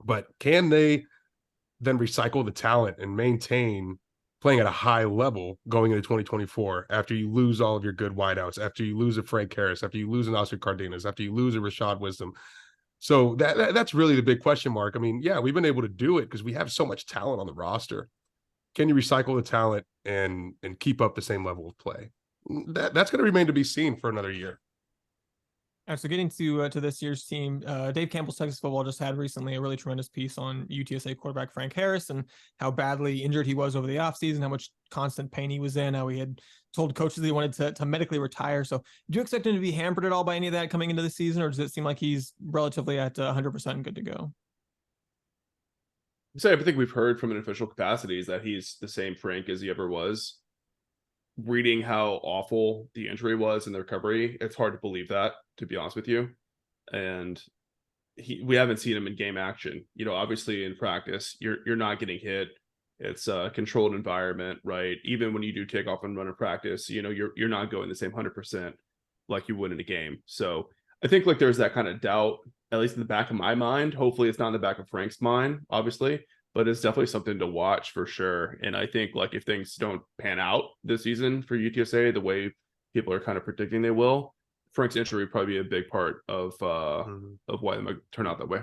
But can they then recycle the talent and maintain playing at a high level going into 2024 after you lose all of your good wideouts, after you lose a Frank Harris, after you lose an Oscar Cardenas, after you lose a Rashad Wisdom? So that's really the big question mark. I mean, yeah, we've been able to do it because we have so much talent on the roster. Can you recycle the talent and keep up the same level of play? That's going to remain to be seen for another year. All right, so getting to this year's team, Dave Campbell's Texas Football just had recently a really tremendous piece on UTSA quarterback Frank Harris and how badly injured he was over the offseason, how much constant pain he was in, how he had told coaches that he wanted to medically retire. So do you expect him to be hampered at all by any of that coming into the season, or does it seem like he's relatively at 100% good to go? So everything we've heard from an official capacity is that he's the same Frank as he ever was. Reading how awful the injury was in the recovery, it's hard to believe that, to be honest with you. And we haven't seen him in game action. You know, obviously in practice, you're not getting hit. It's a controlled environment, right? Even when you do take off and run in practice, you know, you're not going the same 100%. like you would in a game. So I think like there's that kind of doubt, at least in the back of my mind. Hopefully it's not in the back of Frank's mind, obviously, but it's definitely something to watch for sure. And I think like if things don't pan out this season for UTSA the way people are kind of predicting they will, Frank's injury would probably be a big part of why they might turn out that way.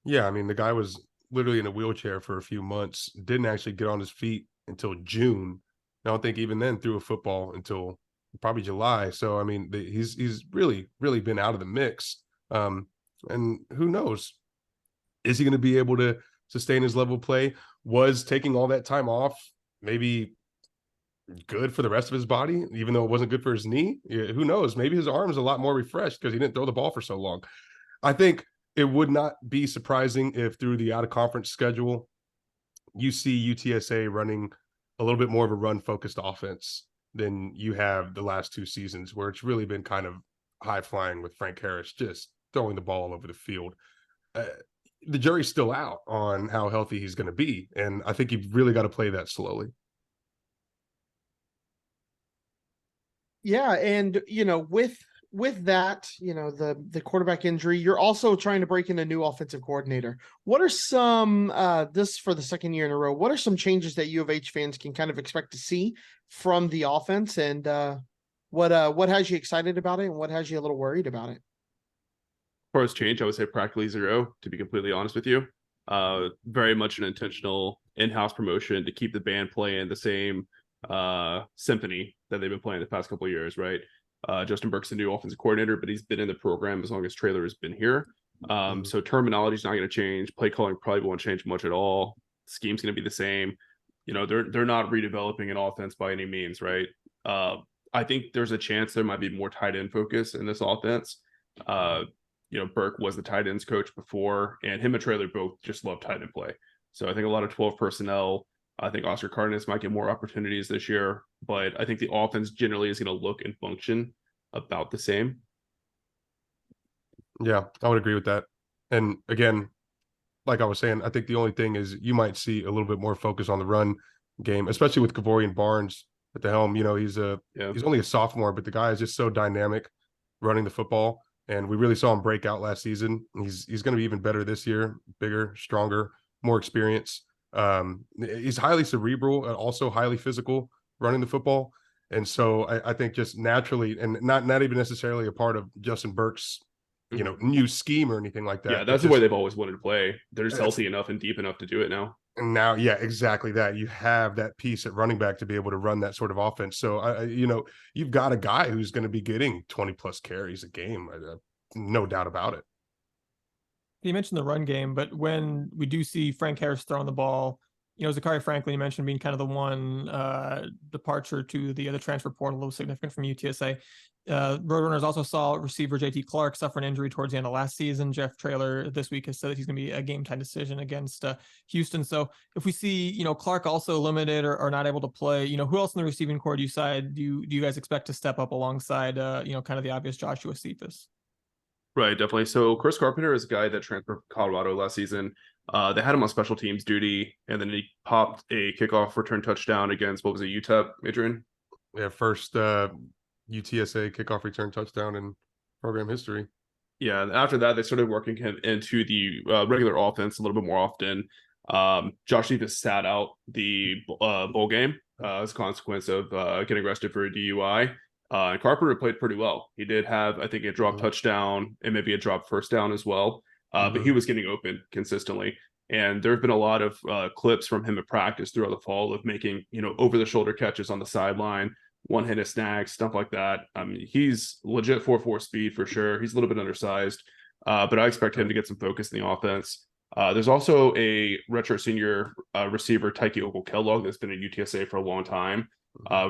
Yeah, I mean, the guy was literally in a wheelchair for a few months, didn't actually get on his feet until June. I don't think even then threw a football until probably July. So I mean, he's really been out of the mix. And who knows? Is he going to be able to sustain his level of play? Was taking all that time off maybe good for the rest of his body, even though it wasn't good for his knee? Yeah, who knows? Maybe his arm is a lot more refreshed because he didn't throw the ball for so long. I think it would not be surprising if through the out-of-conference schedule, you see UTSA running a little bit more of a run-focused offense than you have the last 2 seasons, where it's really been kind of high-flying with Frank Harris just throwing the ball all over the field. The jury's still out on how healthy he's going to be, and I think you've really got to play that slowly. Yeah, and with that, the quarterback injury, you're also trying to break in a new offensive coordinator. What are some this for the second year in a row? What are some changes that U of H fans can kind of expect to see from the offense, and what has you excited about it, and what has you a little worried about it? As far as change, I would say practically zero, to be completely honest with you. Very much an intentional in-house promotion to keep the band playing the same symphony that they've been playing the past couple of years, right? Justin Burke's the new offensive coordinator, but he's been in the program as long as Traylor has been here. So terminology is not going to change. Play calling probably won't change much at all. Scheme's going to be the same. They're not redeveloping an offense by any means, right? I think there's a chance there might be more tight end focus in this offense. Burke was the tight ends coach before, and him and Traylor both just love tight end play. So I think a lot of 12 personnel. I think Oscar Cardenas might get more opportunities this year, but I think the offense generally is going to look and function about the same. Yeah, I would agree with that. And again, like I was saying, I think the only thing is you might see a little bit more focus on the run game, especially with Kavorian Barnes at the helm. He's only a sophomore, but the guy is just so dynamic running the football. And we really saw him break out last season. He's going to be even better this year, bigger, stronger, more experience. He's highly cerebral and also highly physical running the football. And so I think just naturally, and not even necessarily a part of Justin Burke's, new scheme or anything like that. Yeah, that's the way they've always wanted to play. They're just healthy enough and deep enough to do it now. And now, yeah, exactly that. You have that piece at running back to be able to run that sort of offense. So, you've got a guy who's going to be getting 20 plus carries a game. No doubt about it. You mentioned the run game, but when we do see Frank Harris throwing the ball, Zachary Franklin, you mentioned being kind of the one departure to the other transfer portal, a little significant from UTSA. Roadrunners also saw receiver JT Clark suffer an injury towards the end of last season. Jeff Traylor this week has said that he's going to be a game time decision against Houston. So if we see, Clark also limited or not able to play, who else in the receiving corps do you guys expect to step up alongside, kind of the obvious Joshua Cephas? Right, definitely. So Chris Carpenter is a guy that transferred from Colorado last season. They had him on special teams duty, and then he popped a kickoff return touchdown against, what was it, UTEP, Adrian? Yeah, first UTSA kickoff return touchdown in program history. Yeah, and after that, they started working him into the regular offense a little bit more often. Josh Cephas sat out the bowl game as a consequence of getting arrested for a DUI. And Carpenter played pretty well. He did have, I think, a drop touchdown and maybe a drop first down as well. But he was getting open consistently. And there have been a lot of clips from him at practice throughout the fall of making, over-the-shoulder catches on the sideline, one-handed snags, stuff like that. I mean, he's legit 4.4 speed for sure. He's a little bit undersized, but I expect him to get some focus in the offense. There's also a retro senior receiver, Tyke Ogle-Kellogg, that's been at UTSA for a long time.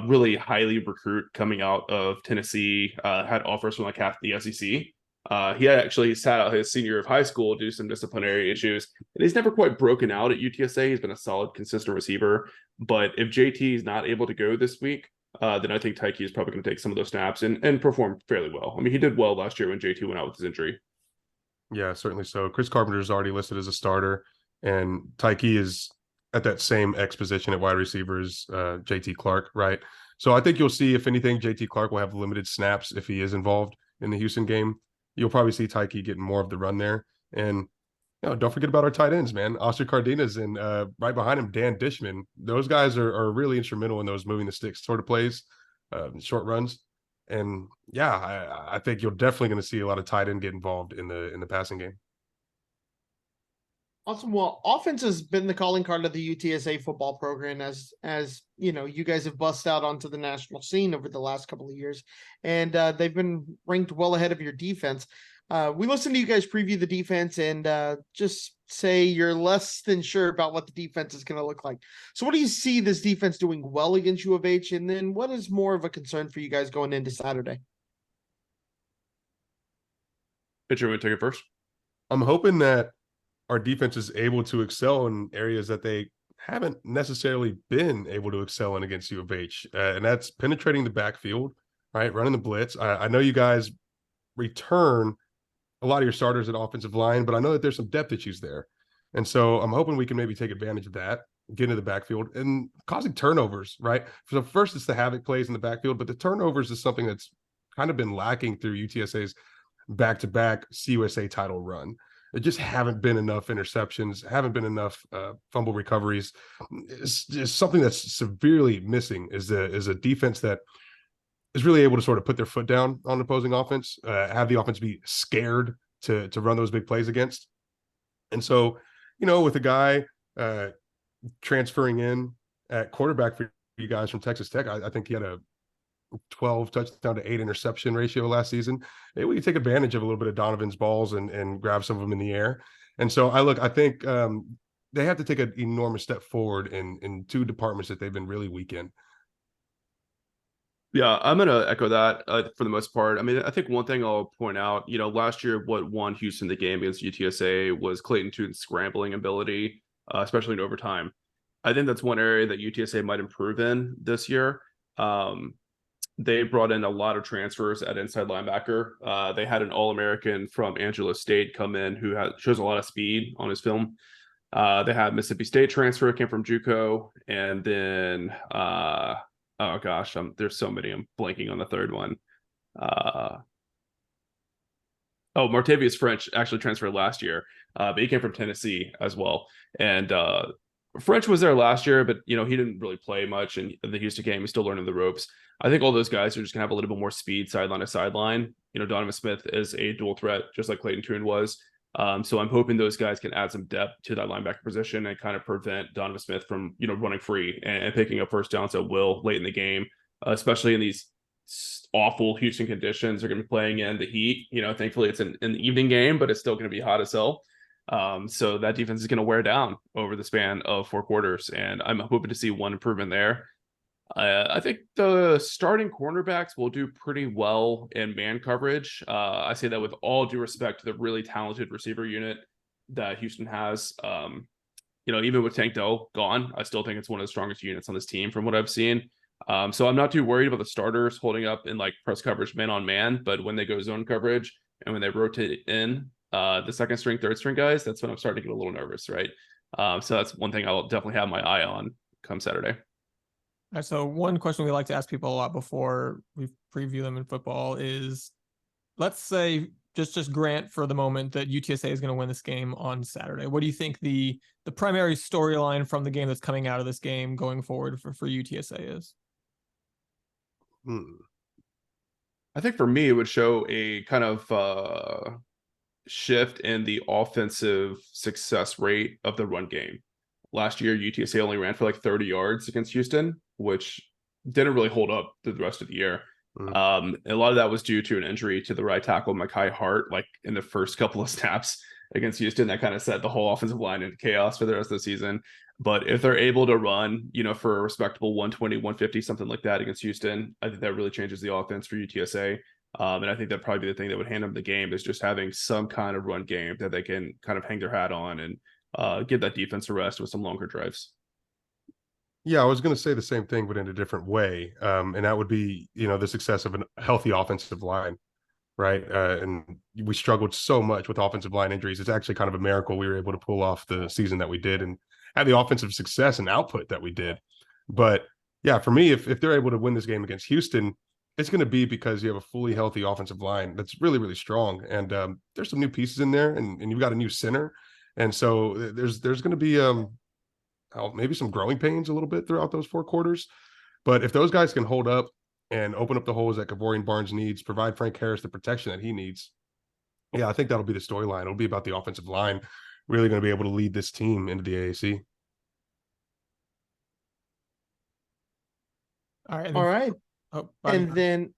Really highly recruit coming out of Tennessee, had offers from like half the SEC. He had actually sat out his senior year of high school due to some disciplinary issues, and he's never quite broken out at UTSA. He's been a solid, consistent receiver. But if JT is not able to go this week, then I think Tyke is probably going to take some of those snaps and perform fairly well. I mean, he did well last year when JT went out with his injury. Yeah, certainly so. Chris Carpenter is already listed as a starter, and Tyke is at that same X position at wide receiver as JT Clark, right? So I think you'll see, if anything, JT Clark will have limited snaps if he is involved in the Houston game. You'll probably see Tyke getting more of the run there. And don't forget about our tight ends, man. Oscar Cardenas and right behind him, Dan Dishman. Those guys are really instrumental in those moving the sticks sort of plays, short runs. And I think you're definitely going to see a lot of tight end get involved in the passing game. Awesome. Well, offense has been the calling card of the UTSA football program, as you guys have bust out onto the national scene over the last couple of years, and they've been ranked well ahead of your defense. We listened to you guys preview the defense and just say you're less than sure about what the defense is going to look like. So what do you see this defense doing well against U of H? And then what is more of a concern for you guys going into Saturday? Adrian, want to take it first? I'm hoping that our defense is able to excel in areas that they haven't necessarily been able to excel in against U of H. And that's penetrating the backfield, right? Running the blitz. I know you guys return a lot of your starters at offensive line, but I know that there's some depth issues there. And so I'm hoping we can maybe take advantage of that, get into the backfield and causing turnovers, right? So first it's the havoc plays in the backfield, but the turnovers is something that's kind of been lacking through UTSA's back-to-back CUSA title run. There just haven't been enough interceptions, haven't been enough fumble recoveries. It's just something that's severely missing is a defense that is really able to sort of put their foot down on opposing offense, have the offense be scared to run those big plays against. And so, with a guy transferring in at quarterback for you guys from Texas Tech, I think he had a 12 touchdown to 8 interception ratio last season. Maybe we can take advantage of a little bit of Donovan's balls and grab some of them in the air. And so I think they have to take an enormous step forward in two departments that they've been really weak in. Yeah, I'm going to echo that for the most part. I mean, I think one thing I'll point out, last year what won Houston the game against UTSA was Clayton Tune's scrambling ability, especially in overtime. I think that's one area that UTSA might improve in this year. They brought in a lot of transfers at inside linebacker. They had an All-American from Angelo State come in who shows a lot of speed on his film. They had Mississippi State transfer, came from JUCO, and then oh gosh, there's so many. I'm blanking on the third one. Martavius French actually transferred last year, but he came from Tennessee as well. And French was there last year, but he didn't really play much in the Houston game. He's still learning the ropes. I think all those guys are just gonna have a little bit more speed sideline to sideline. Donovan Smith is a dual threat, just like Clayton Tune was. So I'm hoping those guys can add some depth to that linebacker position and kind of prevent Donovan Smith from running free and picking up first downs at will late in the game, especially in these awful Houston conditions. They're going to be playing in the heat. Thankfully it's an evening game, but it's still going to be hot as hell. So that defense is going to wear down over the span of 4 quarters, and I'm hoping to see one improvement there. I think the starting cornerbacks will do pretty well in man coverage. I say that with all due respect to the really talented receiver unit that Houston has. Even with Tank Dell gone, I still think it's one of the strongest units on this team from what I've seen. So I'm not too worried about the starters holding up in like press coverage man on man, but when they go zone coverage and when they rotate in the second string, third string guys, that's when I'm starting to get a little nervous, right? So that's one thing I'll definitely have my eye on come Saturday. All right, so one question we like to ask people a lot before we preview them in football is, let's say, just grant for the moment that UTSA is going to win this game on Saturday. What do you think the primary storyline from the game that's coming out of this game going forward for UTSA is? I think for me, it would show a kind of shift in the offensive success rate of the run game. Last year, UTSA only ran for like 30 yards against Houston, which didn't really hold up through the rest of the year. A lot of that was due to an injury to the right tackle, Mekhi Hart, like in the first couple of snaps against Houston. That kind of set the whole offensive line into chaos for the rest of the season. But if they're able to run, for a respectable 120, 150, something like that against Houston, I think that really changes the offense for UTSA. And I think that'd probably be the thing that would hand them the game, is just having some kind of run game that they can kind of hang their hat on and give that defense a rest with some longer drives. Yeah, I was going to say the same thing, but in a different way. And that would be, the success of a healthy offensive line, right? And we struggled so much with offensive line injuries. It's actually kind of a miracle we were able to pull off the season that we did and have the offensive success and output that we did. But yeah, for me, if they're able to win this game against Houston, it's going to be because you have a fully healthy offensive line that's really, really strong. And there's some new pieces in there, and you've got a new center. And so there's going to be maybe some growing pains a little bit throughout those 4 quarters. But if those guys can hold up and open up the holes that Kavorian Barnes needs, provide Frank Harris the protection that he needs, yeah, I think that'll be the storyline. It'll be about the offensive line really going to be able to lead this team into the AAC. All right. All right. Oh, And then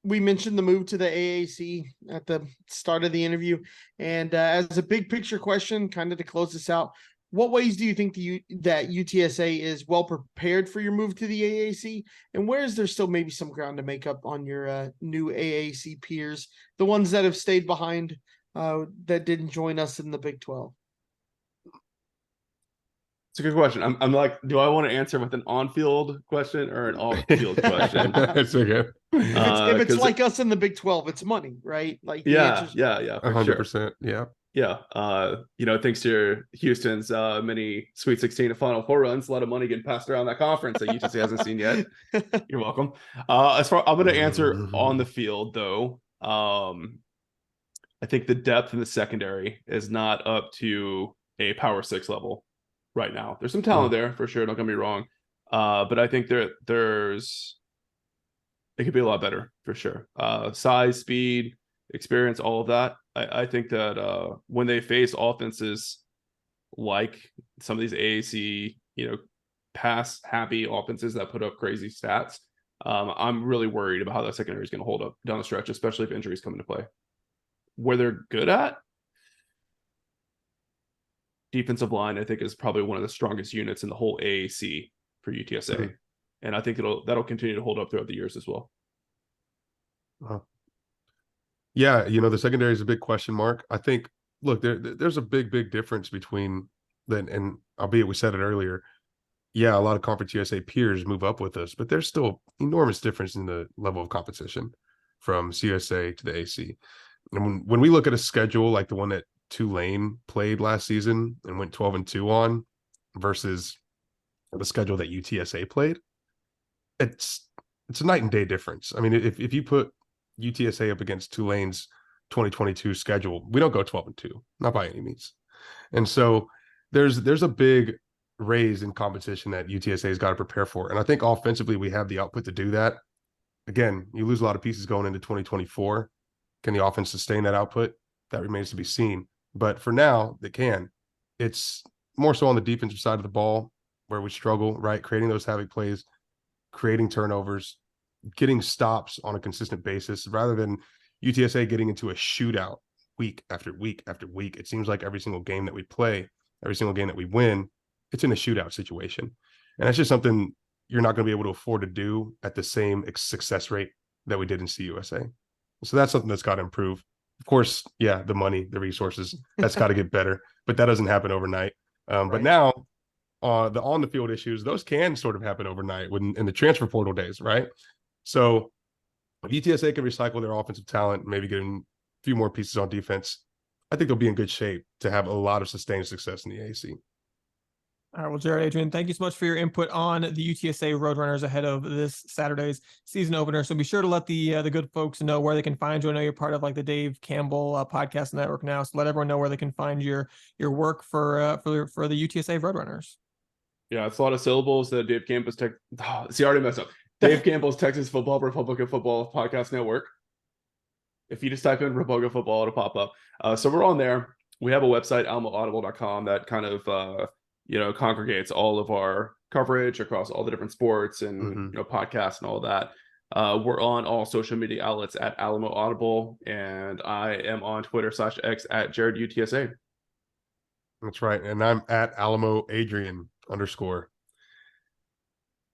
we mentioned the move to the AAC at the start of the interview. And as a big picture question, kind of to close this out, what ways do you think that UTSA is well prepared for your move to the AAC? And where is there still maybe some ground to make up on your new AAC peers, the ones that have stayed behind that didn't join us in the Big 12? It's a good question. I'm like, do I want to answer with an on-field question or an off-field question? It's okay. If it's like us in the Big 12, it's money, right? Like yeah, for 100%. sure. Yeah. Thanks to Houston's many Sweet 16 and Final Four runs, a lot of money getting passed around that conference that UTSA hasn't seen yet. You're welcome. I'm going to answer on the field though. I think the depth in the secondary is not up to a Power 6 level right now. There's some talent there for sure. Don't get me wrong. But I think it could be a lot better for sure. Size, speed, experience, all of that. I think that when they face offenses like some of these AAC, pass happy offenses that put up crazy stats, I'm really worried about how that secondary is going to hold up down the stretch, especially if injuries come into play. Where they're good at, defensive line, I think, is probably one of the strongest units in the whole AAC for UTSA. Mm-hmm. And I think that'll continue to hold up throughout the years as well. Yeah, the secondary is a big question mark. I think, look, there's a big difference between then, and albeit we said it earlier, yeah, a lot of Conference USA peers move up with us, but there's still enormous difference in the level of competition from CUSA to the AC. And when we look at a schedule like the one that Tulane played last season and went 12-2 on versus the schedule that UTSA played, it's a night and day difference. I mean, if you put UTSA up against Tulane's 2022 schedule, we don't go 12-2, not by any means. And so there's a big raise in competition that UTSA has got to prepare for. And I think offensively we have the output to do that. Again, you lose a lot of pieces going into 2024. Can the offense sustain that output? That remains to be seen. But for now, they can. It's more so on the defensive side of the ball where we struggle, right? Creating those havoc plays, creating turnovers, getting stops on a consistent basis, rather than UTSA getting into a shootout week after week after week. It seems like every single game that we play, every single game that we win, it's in a shootout situation. And that's just something you're not going to be able to afford to do at the same success rate that we did in CUSA. So that's something that's got to improve. Of course, yeah, the money, the resources, that's got to get better, but that doesn't happen overnight. Right. But now the on-the-field issues, those can sort of happen overnight in the transfer portal days, right? So if UTSA can recycle their offensive talent, maybe get a few more pieces on defense, I think they'll be in good shape to have a lot of sustained success in the AAC. All right, well, Jared, Adrian, thank you so much for your input on the UTSA Roadrunners ahead of this Saturday's season opener. So be sure to let the good folks know where they can find you. I know you're part of like the Dave Campbell podcast network now, so let everyone know where they can find your work for the UTSA Roadrunners. Yeah, it's a lot of syllables. That Dave Campbell's I already messed up. Dave Campbell's Texas Football Republican Football Podcast Network. If you just type in Republican Football, it'll pop up. So we're on there. We have a website, alamoaudible.com, that kind of congregates all of our coverage across all the different sports and podcasts and all that. We're on all social media outlets at Alamo Audible, and I am on Twitter/X at JaredUTSA. That's right, and I'm at Alamo Adrian _.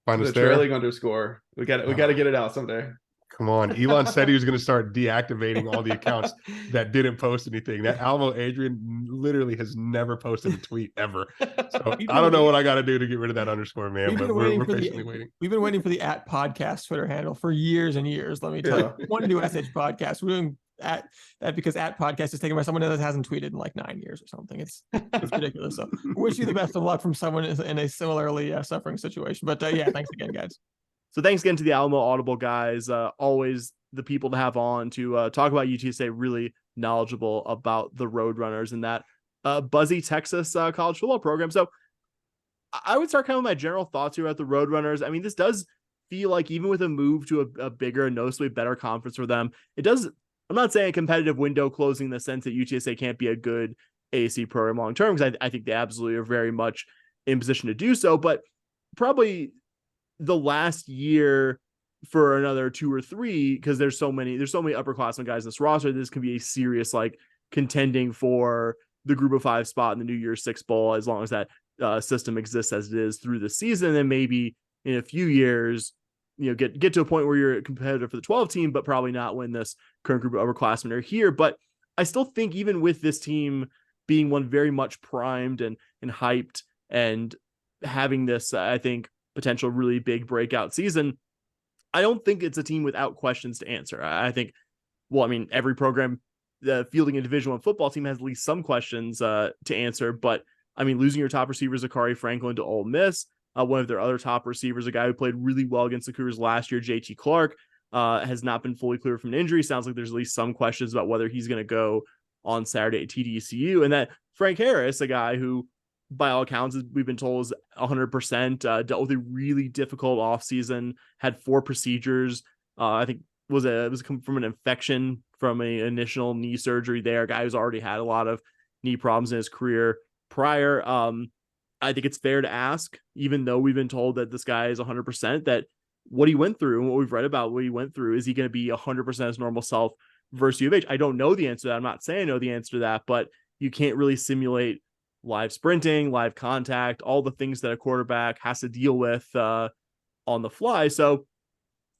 Find us the there. Trailing _. We got to get it out someday. Come on. Elon said he was going to start deactivating all the accounts that didn't post anything. That Alamo Adrian literally has never posted a tweet ever. So I don't know what I got to do to get rid of that _, man, but we're patiently waiting. We've been waiting for the @podcast Twitter handle for years and years. Let me tell you, we want to do SH podcast. We're doing that because at podcast is taken by someone that hasn't tweeted in like 9 years or something. It's ridiculous. So wish you the best of luck from someone in a similarly suffering situation. But yeah, thanks again, guys. So thanks again to the Alamo Audible guys. Always the people to have on to talk about UTSA, really knowledgeable about the Roadrunners and that buzzy Texas college football program. So I would start kind of my general thoughts here about the Roadrunners. I mean, this does feel like even with a move to a bigger, noticeably better conference for them, it does. I'm not saying a competitive window closing in the sense that UTSA can't be a good AAC program long term, because I think they absolutely are very much in position to do so. But probably the last year for another 2 or 3, because there's so many upperclassmen guys in this roster, this can be a serious like contending for the group of 5 spot in the New Year's Six Bowl, as long as that system exists as it is through the season. And maybe in a few years, get to a point where you're a competitor for the 12 team, but probably not when this current group of upperclassmen are here. But I still think even with this team being one very much primed and hyped and having this, I think, potential really big breakout season, I don't think it's a team without questions to answer. I think, well, I mean, every program fielding a Division I football team has at least some questions to answer. But I mean, losing your top receiver, Zachary Franklin, to Ole Miss, one of their other top receivers, a guy who played really well against the Cougars last year, JT Clark, has not been fully cleared from an injury. Sounds like there's at least some questions about whether he's going to go on Saturday at TDECU. And that Frank Harris, a guy who, by all accounts, we've been told is 100%, dealt with a really difficult offseason, had 4 procedures. I think it was from an infection from an initial knee surgery there. A guy who's already had a lot of knee problems in his career prior. I think it's fair to ask, even though we've been told that this guy is 100%, that what he went through and what we've read about what he went through, is he going to be 100% his normal self versus U of H? I don't know the answer to that. I'm not saying I know the answer to that, but you can't really simulate live sprinting, live contact, all the things that a quarterback has to deal with on the fly. So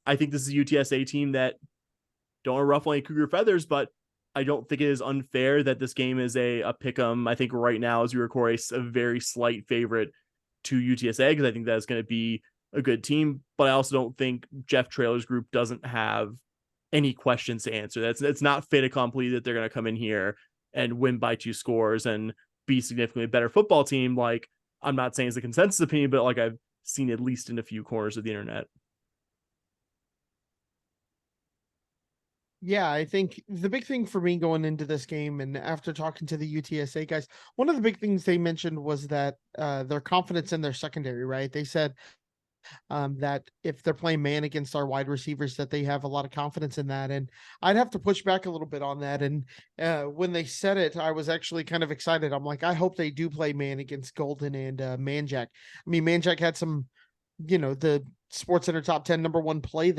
I think this is a UTSA team that don't want to ruffle any Cougar feathers, but I don't think it is unfair that this game is a pick 'em. I think right now, as we record, a very slight favorite to UTSA, because I think that's going to be a good team. But I also don't think Jeff Traylor's group doesn't have any questions to answer. It's not fait accompli that they're going to come in here and win by 2 scores and be significantly better football team. Like, I'm not saying it's a consensus opinion, but like I've seen at least in a few corners of the internet. Yeah, I think the big thing for me going into this game, and after talking to the UTSA guys, one of the big things they mentioned was that their confidence in their secondary, right? They said that if they're playing man against our wide receivers, that they have a lot of confidence in that. And I'd have to push back a little bit on that. And when they said it, I was actually kind of excited. I'm like, I hope they do play man against Golden and Manjack. I mean, Manjack had some, the Sports Center top 10 #1 play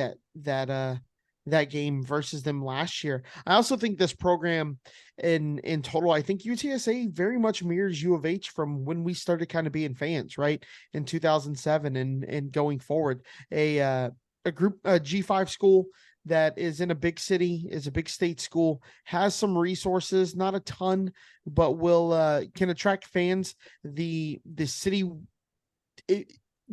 that game versus them last year. I also think this program in total, I think UTSA very much mirrors U of H from when we started kind of being fans, right? In 2007 and going forward, a G5 school that is in a big city, is a big state school, has some resources, not a ton, but can attract fans. The city,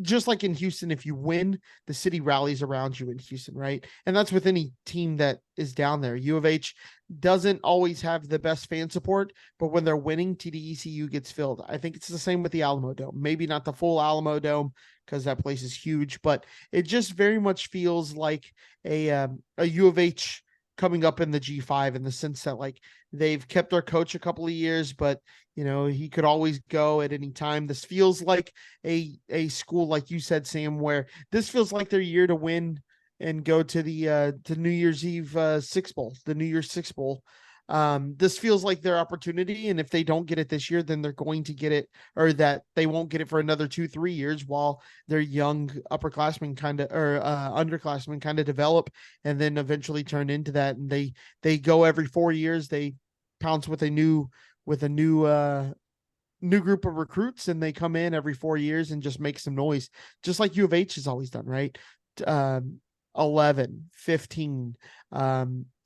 just like in Houston, if you win, the city rallies around you in Houston, right? And that's with any team that is down there. U of H doesn't always have the best fan support, but when they're winning, TDECU gets filled. I think it's the same with the Alamo Dome. Maybe not the full Alamo Dome, because that place is huge, but it just very much feels like a U of H coming up in the G5, in the sense that like they've kept their coach a couple of years, but he could always go at any time. This feels like a school, like you said, Sam, where this feels like their year to win and go to the to New Year's Eve Six Bowl, the New Year's Six Bowl. This feels like their opportunity, and if they don't get it this year, then they're going to get it, or that they won't get it for another 2-3 years while their young upperclassmen underclassmen kind of develop, and then eventually turn into that. And they go every 4 years, they pounce with a new group of recruits, and they come in every 4 years and just make some noise, just like U of H has always done, right? 11, 15.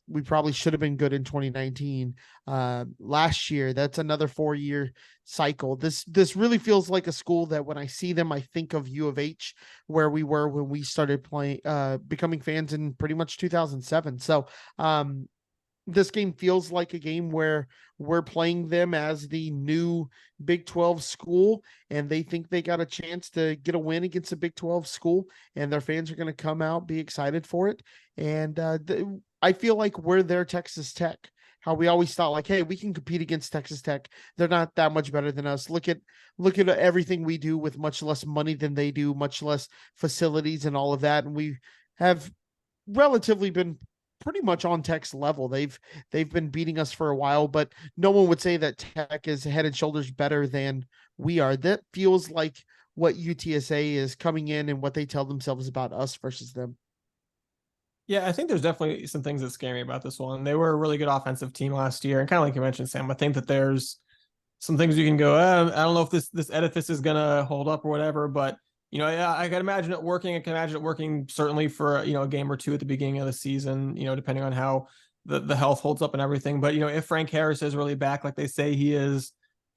We probably should have been good in 2019. Last year, that's another 4-year cycle. This really feels like a school that when I see them, I think of U of H, where we were when we started playing, becoming fans in pretty much 2007. So this game feels like a game where we're playing them as the new Big 12 school, and they think they got a chance to get a win against a Big 12 school, and their fans are going to come out, be excited for it. And I feel like we're their Texas Tech. How we always thought like, hey, we can compete against Texas Tech. They're not that much better than us. Look at everything we do with much less money than they do, much less facilities and all of that. And we have relatively been pretty much on Tech's level. They've been beating us for a while, but no one would say that Tech is head and shoulders better than we are. That feels like what UTSA is coming in and what they tell themselves about us versus them. Yeah, I think there's definitely some things that scare me about this one. They were a really good offensive team last year, and kind of like you mentioned, Sam, I think that there's some things you can go, I don't know if this edifice is gonna hold up or whatever, but I can imagine it working. I can imagine it working certainly for a game or two at the beginning of the season, depending on how the health holds up and everything. But if Frank Harris is really back like they say he is,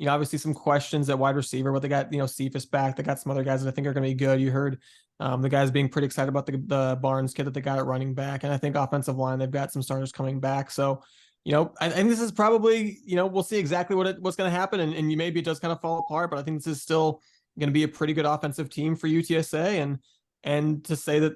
obviously some questions at wide receiver, but they got Cephas back. They got some other guys that I think are going to be good. You heard the guys being pretty excited about the Barnes kid that they got at running back, and I think offensive line they've got some starters coming back. So I think this is probably we'll see exactly what's going to happen, and maybe it does kind of fall apart, but I think this is still going to be a pretty good offensive team for UTSA, and to say that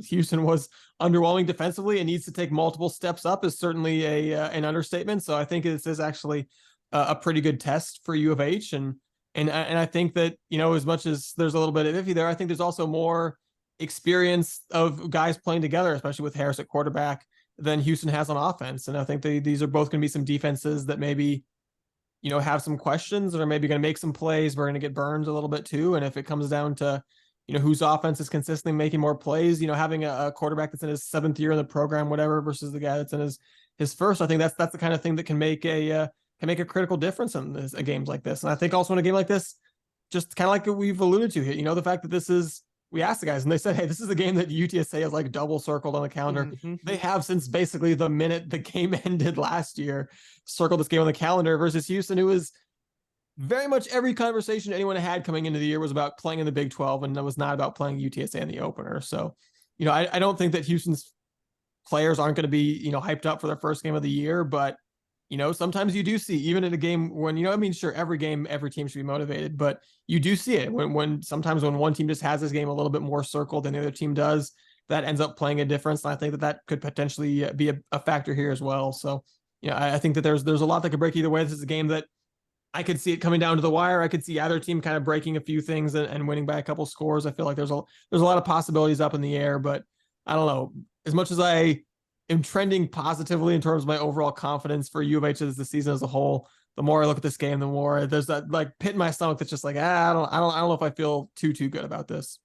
Houston was underwhelming defensively and needs to take multiple steps up is certainly an understatement. So I think this is actually a pretty good test for U of H, and I think that as much as there's a little bit of iffy there, I think there's also more experience of guys playing together, especially with Harris at quarterback, than Houston has on offense. And I think these are both going to be some defenses that maybe have some questions, or maybe going to make some plays. We're going to get burned a little bit too. And if it comes down to, whose offense is consistently making more plays, having a quarterback that's in his 7th year in the program, whatever, versus the guy that's in his first, I think that's the kind of thing that can make a critical difference in games like this. And I think also in a game like this, just kind of like we've alluded to here, the fact that we asked the guys and they said, hey, this is a game that UTSA has like double circled on the calendar. Mm-hmm. They have since basically the minute the game ended last year, circled this game on the calendar, versus Houston, who was very much every conversation anyone had coming into the year was about playing in the Big 12, and that was not about playing UTSA in the opener. So, I don't think that Houston's players aren't going to be, hyped up for their first game of the year, but sometimes you do see, even in a game when, sure, every game, every team should be motivated, but you do see it when sometimes when one team just has this game a little bit more circled than the other team does, that ends up playing a difference. And I think that could potentially be a factor here as well. So, I think that there's a lot that could break either way. This is a game that I could see it coming down to the wire. I could see either team kind of breaking a few things and winning by a couple scores. I feel like there's a lot of possibilities up in the air, but I don't know. As much as I am trending positively in terms of my overall confidence for U of H as the season as a whole, the more I look at this game, the more there's that like pit in my stomach that's just like, I don't know if I feel too good about this.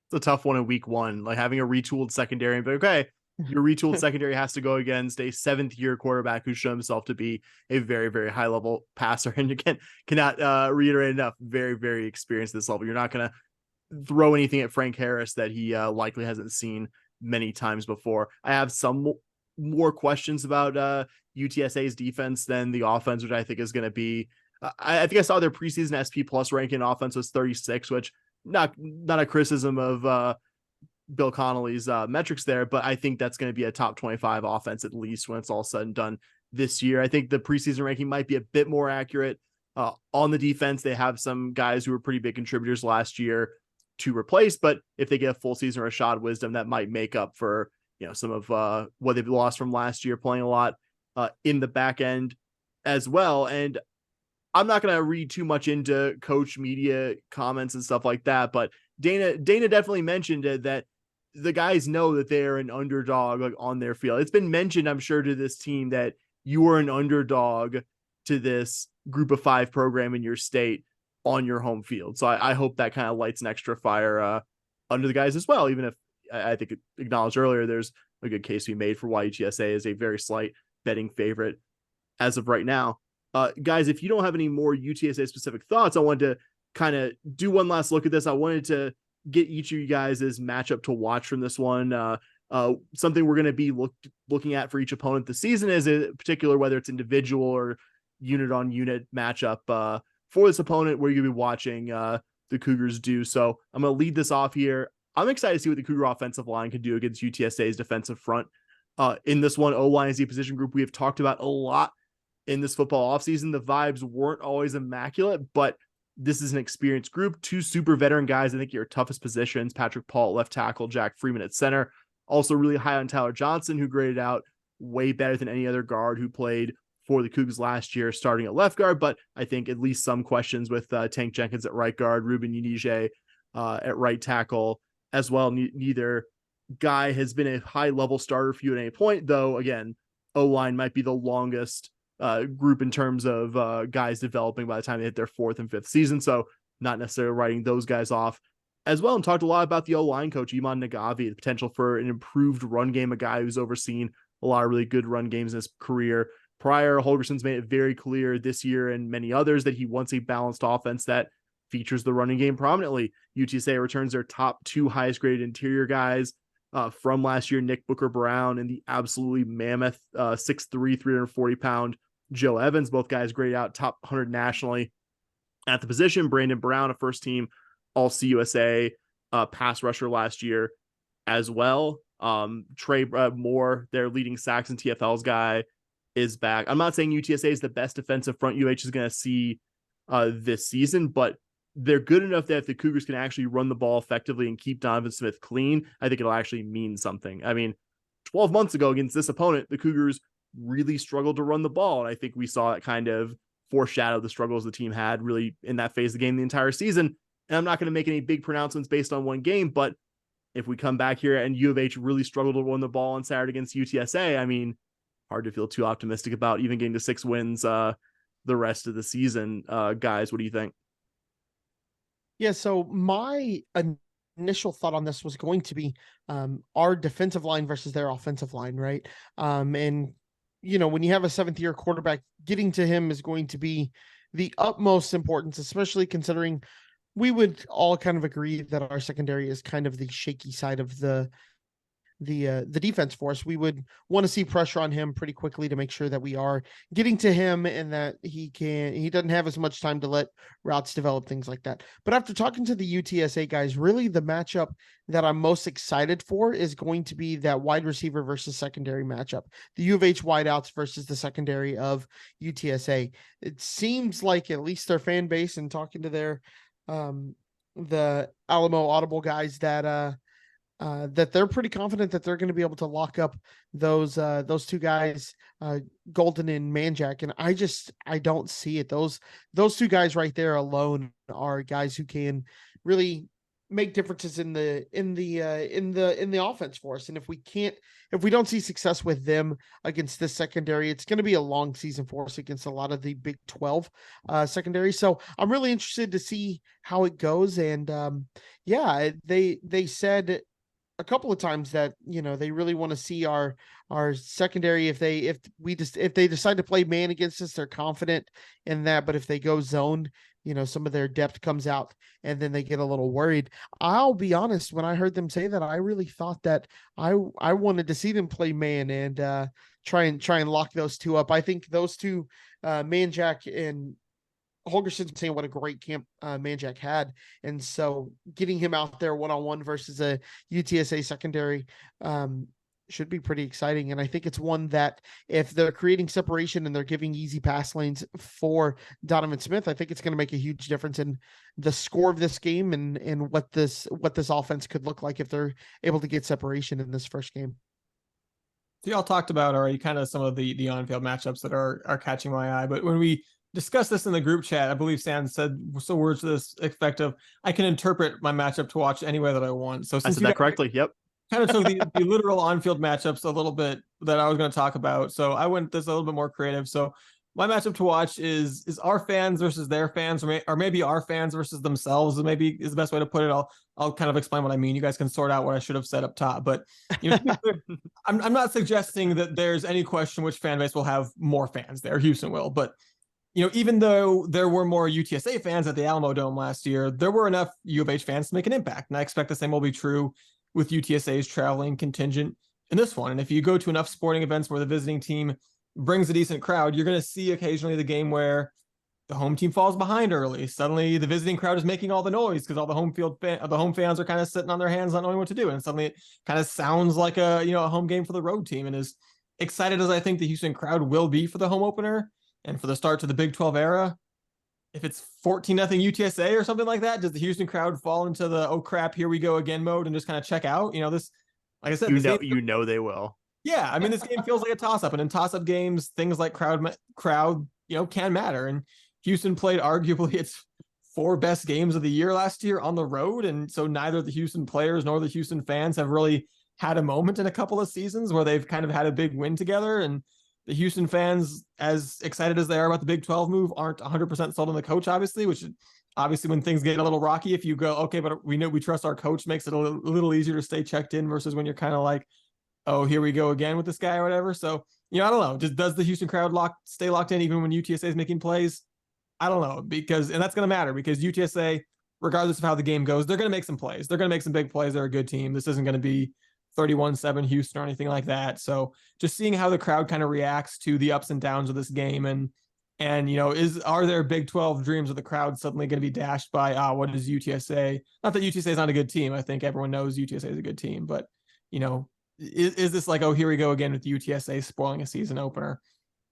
It's a tough one in week one, like having a retooled secondary, but okay, your retooled secondary has to go against a 7th year quarterback who's shown himself to be a very, very high level passer. And again, cannot reiterate enough, very, very experienced at this level. You're not going to throw anything at Frank Harris that he likely hasn't seen many times before. I have some more questions about UTSA's defense than the offense, which I think is going to be, I think I saw their preseason SP plus ranking offense was 36, which not a criticism of Bill Connolly's metrics there, but I think that's going to be a top 25 offense at least when it's all said and done this year. I think the preseason ranking might be a bit more accurate. On the defense, they have some guys who were pretty big contributors last year to replace, but if they get a full season or Rashad Wisdom, that might make up for some of what they've lost from last year, playing a lot in the back end as well. And I'm not going to read too much into coach media comments and stuff like that, but Dana definitely mentioned that the guys know that they're an underdog on their field. It's been mentioned, I'm sure, to this team that you are an underdog to this group of 5 program in your state on your home field. So I hope that kind of lights an extra fire under the guys as well, even if I think acknowledged earlier, there's a good case to be made for why UTSA is a very slight betting favorite as of right now. Guys, if you don't have any more UTSA specific thoughts, I wanted to kind of do one last look at this. I wanted to get each of you guys' matchup to watch from this one. Something we're going to be looking at for each opponent this season is in particular, whether it's individual or unit on unit matchup for this opponent where you'll be watching the Cougars do. So I'm going to lead this off here. I'm excited to see what the Cougar offensive line can do against UTSA's defensive front in this one. O-line is the position group we have talked about a lot in this football offseason. The vibes weren't always immaculate, but this is an experienced group. 2 super veteran guys, I think, your toughest positions. Patrick Paul at left tackle, Jack Freeman at center. Also really high on Tyler Johnson, who graded out way better than any other guard who played for the Cougs last year, starting at left guard. But I think at least some questions with Tank Jenkins at right guard, Ruben Unije at right tackle as well. Neither guy has been a high-level starter for you at any point, though, again, O-line might be the longest group in terms of guys developing by the time they hit their 4th and 5th season. So not necessarily writing those guys off as well. And talked a lot about the O-line coach, Iman Nagavi, the potential for an improved run game, a guy who's overseen a lot of really good run games in his career prior. Holgorsen's made it very clear this year and many others that he wants a balanced offense that features the running game prominently. UTSA returns their top 2 highest graded interior guys from last year, Nick Booker-Brown and the absolutely mammoth 6'3", 340-pound Joe Evans. Both guys graded out top 100 nationally at the position. Brandon Brown, a first-team All-CUSA pass rusher last year as well. Trey Moore, their leading sacks and TFLs guy, is back. I'm not saying UTSA is the best defensive front UH is going to see this season, but they're good enough that if the Cougars can actually run the ball effectively and keep Donovan Smith clean, I think it'll actually mean something. I mean, 12 months ago against this opponent, the Cougars really struggled to run the ball. And I think we saw it kind of foreshadow the struggles the team had really in that phase of the game the entire season. And I'm not going to make any big pronouncements based on one game, but if we come back here and U of H really struggled to run the ball on Saturday against UTSA, I mean, hard to feel too optimistic about even getting to 6 wins the rest of the season. Guys, what do you think? Yeah, so my initial thought on this was going to be our defensive line versus their offensive line, right? And, you know, when you have a 7th-year quarterback, getting to him is going to be the utmost importance, especially considering we would all kind of agree that our secondary is kind of the shaky side of the defense for us. We would want to see pressure on him pretty quickly to make sure that we are getting to him and that he doesn't have as much time to let routes develop, things like that. But after talking to the UTSA guys, really the matchup that I'm most excited for is going to be that wide receiver versus secondary matchup, the U of H wideouts versus the secondary of UTSA. It seems like at least their fan base and talking to their the Alamo Audible guys that they're pretty confident that they're going to be able to lock up those 2 guys, Golden and Manjack. And I don't see it. Those 2 guys right there alone are guys who can really make differences in the offense for us. And if we don't see success with them against this secondary, it's going to be a long season for us against a lot of the Big 12 secondary. So I'm really interested to see how it goes. And yeah, they said a couple of times that, you know, they really want to see our secondary. If they decide to play man against us, they're confident in that. But if they go zoned, you know, some of their depth comes out and then they get a little worried. I'll be honest, when I heard them say that, I really thought that I wanted to see them play man and try and lock those 2 up. I think those 2, Manjack and Holgorsen's saying what a great camp Manjack had. And so getting him out there one-on-one versus a UTSA secondary should be pretty exciting. And I think it's one that if they're creating separation and they're giving easy pass lanes for Donovan Smith, I think it's going to make a huge difference in the score of this game and what this offense could look like if they're able to get separation in this first game. So y'all talked about already kind of some of the on-field matchups that are catching my eye, but when we discussed this in the group chat, I believe Sam said some words to this effect of, I can interpret my matchup to watch any way that I want. So since I said that correctly. Yep. Kind of took the literal on-field matchups a little bit that I was going to talk about. So I went this a little bit more creative. So my matchup to watch is our fans versus their fans, or maybe our fans versus themselves, maybe is the best way to put it. I'll kind of explain what I mean. You guys can sort out what I should have said up top, but you know, I'm not suggesting that there's any question which fan base will have more fans there. Houston will, but you know, even though there were more UTSA fans at the Alamo Dome last year, there were enough U of H fans to make an impact. And I expect the same will be true with UTSA's traveling contingent in this one. And if you go to enough sporting events where the visiting team brings a decent crowd, you're going to see occasionally the game where the home team falls behind early. Suddenly the visiting crowd is making all the noise because all the the home fans are kind of sitting on their hands, not knowing what to do. And suddenly it kind of sounds like a home game for the road team. And as excited as I think the Houston crowd will be for the home opener and for the start to the Big 12 era, if it's 14-0 UTSA or something like that, does the Houston crowd fall into the, oh crap, here we go again mode and just kind of check out? This, like I said, they will. Yeah, I mean, this game feels like a toss-up, and in toss-up games, things like crowd, can matter. And Houston played arguably its 4 best games of the year last year on the road, and so neither the Houston players nor the Houston fans have really had a moment in a couple of seasons where they've kind of had a big win together. And the Houston fans, as excited as they are about the Big 12 move, aren't 100% sold on the coach, obviously, which obviously when things get a little rocky, if you go, okay, but we know we trust our coach, makes it a little easier to stay checked in versus when you're kind of like, oh, here we go again with this guy or whatever. So, I don't know. Does the Houston crowd stay locked in even when UTSA is making plays? I don't know, and that's going to matter because UTSA, regardless of how the game goes, they're going to make some plays. They're going to make some big plays. They're a good team. This isn't going to be 31-7 Houston or anything like that. So just seeing how the crowd kind of reacts to the ups and downs of this game and are there Big 12 dreams of the crowd suddenly going to be dashed by, what is UTSA? Not that UTSA is not a good team. I think everyone knows UTSA is a good team, but, is this like, oh, here we go again with UTSA spoiling a season opener?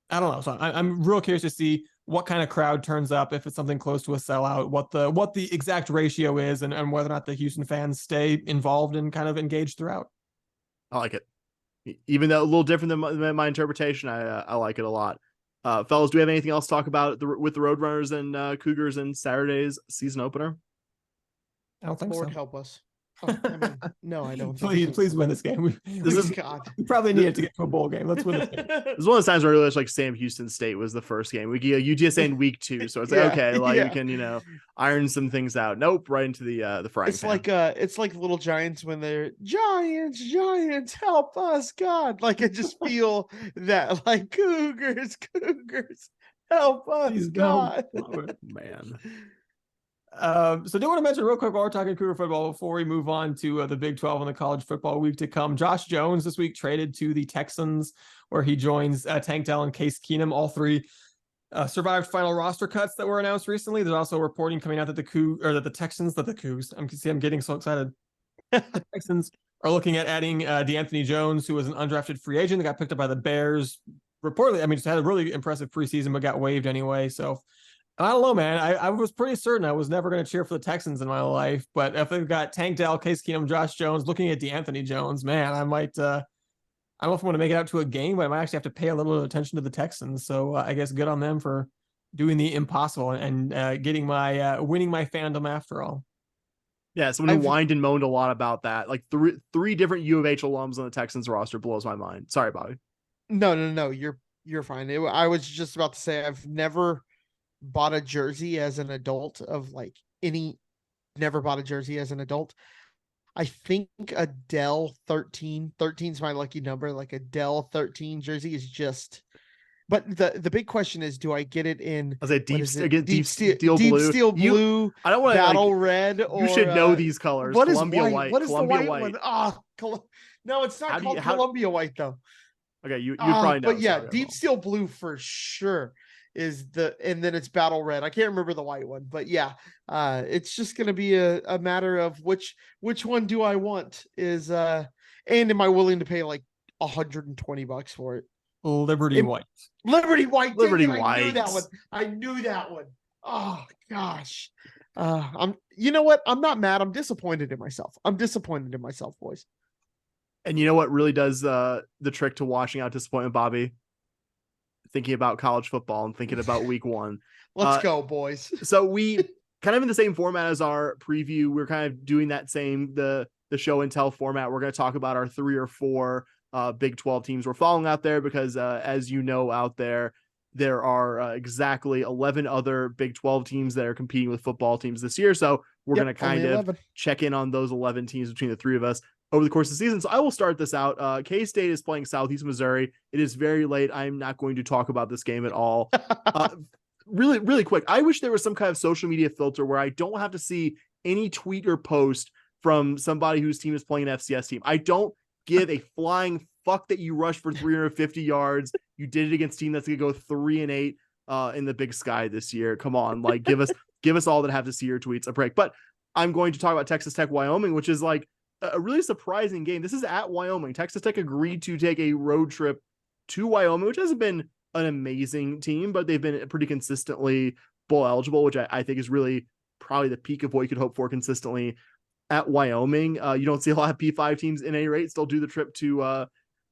I don't know. So I'm real curious to see what kind of crowd turns up, if it's something close to a sellout, what the exact ratio is, and whether or not the Houston fans stay involved and kind of engaged throughout. I like it. Even though a little different than my interpretation, I like it a lot. Fellas, do we have anything else to talk about with the Roadrunners and Cougars in Saturday's season opener? I don't think Lord so. help us. Oh, I mean, no, I don't. Please win this game. God. We probably need it to get to a bowl game. Let's win this game. It's one of those times where I really wish like Sam Houston State was the first game. We get UTSA in week 2, so it's like okay, like we can iron some things out. Nope, right into the frying pan. It's like little Giants when they're Giants, help us, God. Like I just feel that like Cougars, help us, Please God. Man. So do want to mention real quick while we're talking Cougar football before we move on to the Big 12 and the college football week to come. Josh Jones this week traded to the Texans, where he joins Tank Dell and Case Keenum. All 3 survived final roster cuts that were announced recently. There's also reporting coming out that the Cougs. I'm getting so excited. The Texans are looking at adding DeAnthony Jones, who was an undrafted free agent that got picked up by the Bears. Reportedly, just had a really impressive preseason, but got waived anyway. So I don't know, man. I was pretty certain I was never going to cheer for the Texans in my life, but if they've got Tank Dell, Case Keenum, Josh Jones, looking at DeAnthony Jones, man, I might. I don't know if I want to make it out to a game, but I might actually have to pay a little attention to the Texans. So I guess good on them for doing the impossible and getting my winning my fandom after all. Yeah, someone who whined and moaned a lot about that. Like three different U of H alums on the Texans roster blows my mind. Sorry, Bobby. No. You're fine. I was just about to say I've never bought a jersey as an adult never bought a jersey as an adult. I think a Dell 13 is my lucky number. Like a Dell 13 jersey is just, but the big question is, do I get it in? I was like deep steel blue. I don't want battle red. Or, you should know these colors. What Columbia is white? What is Columbia the white one? No, it's not called Columbia white though. Okay, you probably know. But yeah, deep steel blue for sure is and then it's battle red. I can't remember the white one, but yeah, it's just going to be a matter of which one do I want and am I willing to pay like $120 for it? Liberty White. I knew that one. Oh gosh. You know what? I'm not mad. I'm disappointed in myself. Boys. And you know what really does the trick to washing out disappointment, Bobby? Thinking about college football and thinking about week 1. Let's go, boys. So we kind of in the same format as our preview. We're kind of doing that same, the show and tell format. We're going to talk about our 3 or 4 Big 12 teams we're following out there because as you know out there are exactly 11 other Big 12 teams that are competing with football teams this year. So we're going to kind of 11. check in on those 11 teams between the 3 of us over the course of the season. So I will start this out. K-State is playing Southeast Missouri. It is very late. I'm not going to talk about this game at all. Really, really quick. I wish there was some kind of social media filter where I don't have to see any tweet or post from somebody whose team is playing an FCS team. I don't give a flying fuck that you rushed for 350 yards. You did it against a team that's going to go 3-8. in the Big Sky this year. Come on, like give us all that have to see your tweets a break. But I'm going to talk about Texas Tech Wyoming, which is like a really surprising game. This is at Wyoming. Texas Tech agreed to take a road trip to Wyoming, which hasn't been an amazing team, but they've been pretty consistently bowl eligible, which I think is really probably the peak of what you could hope for consistently at Wyoming. You don't see a lot of P5 teams in any rate still do the trip to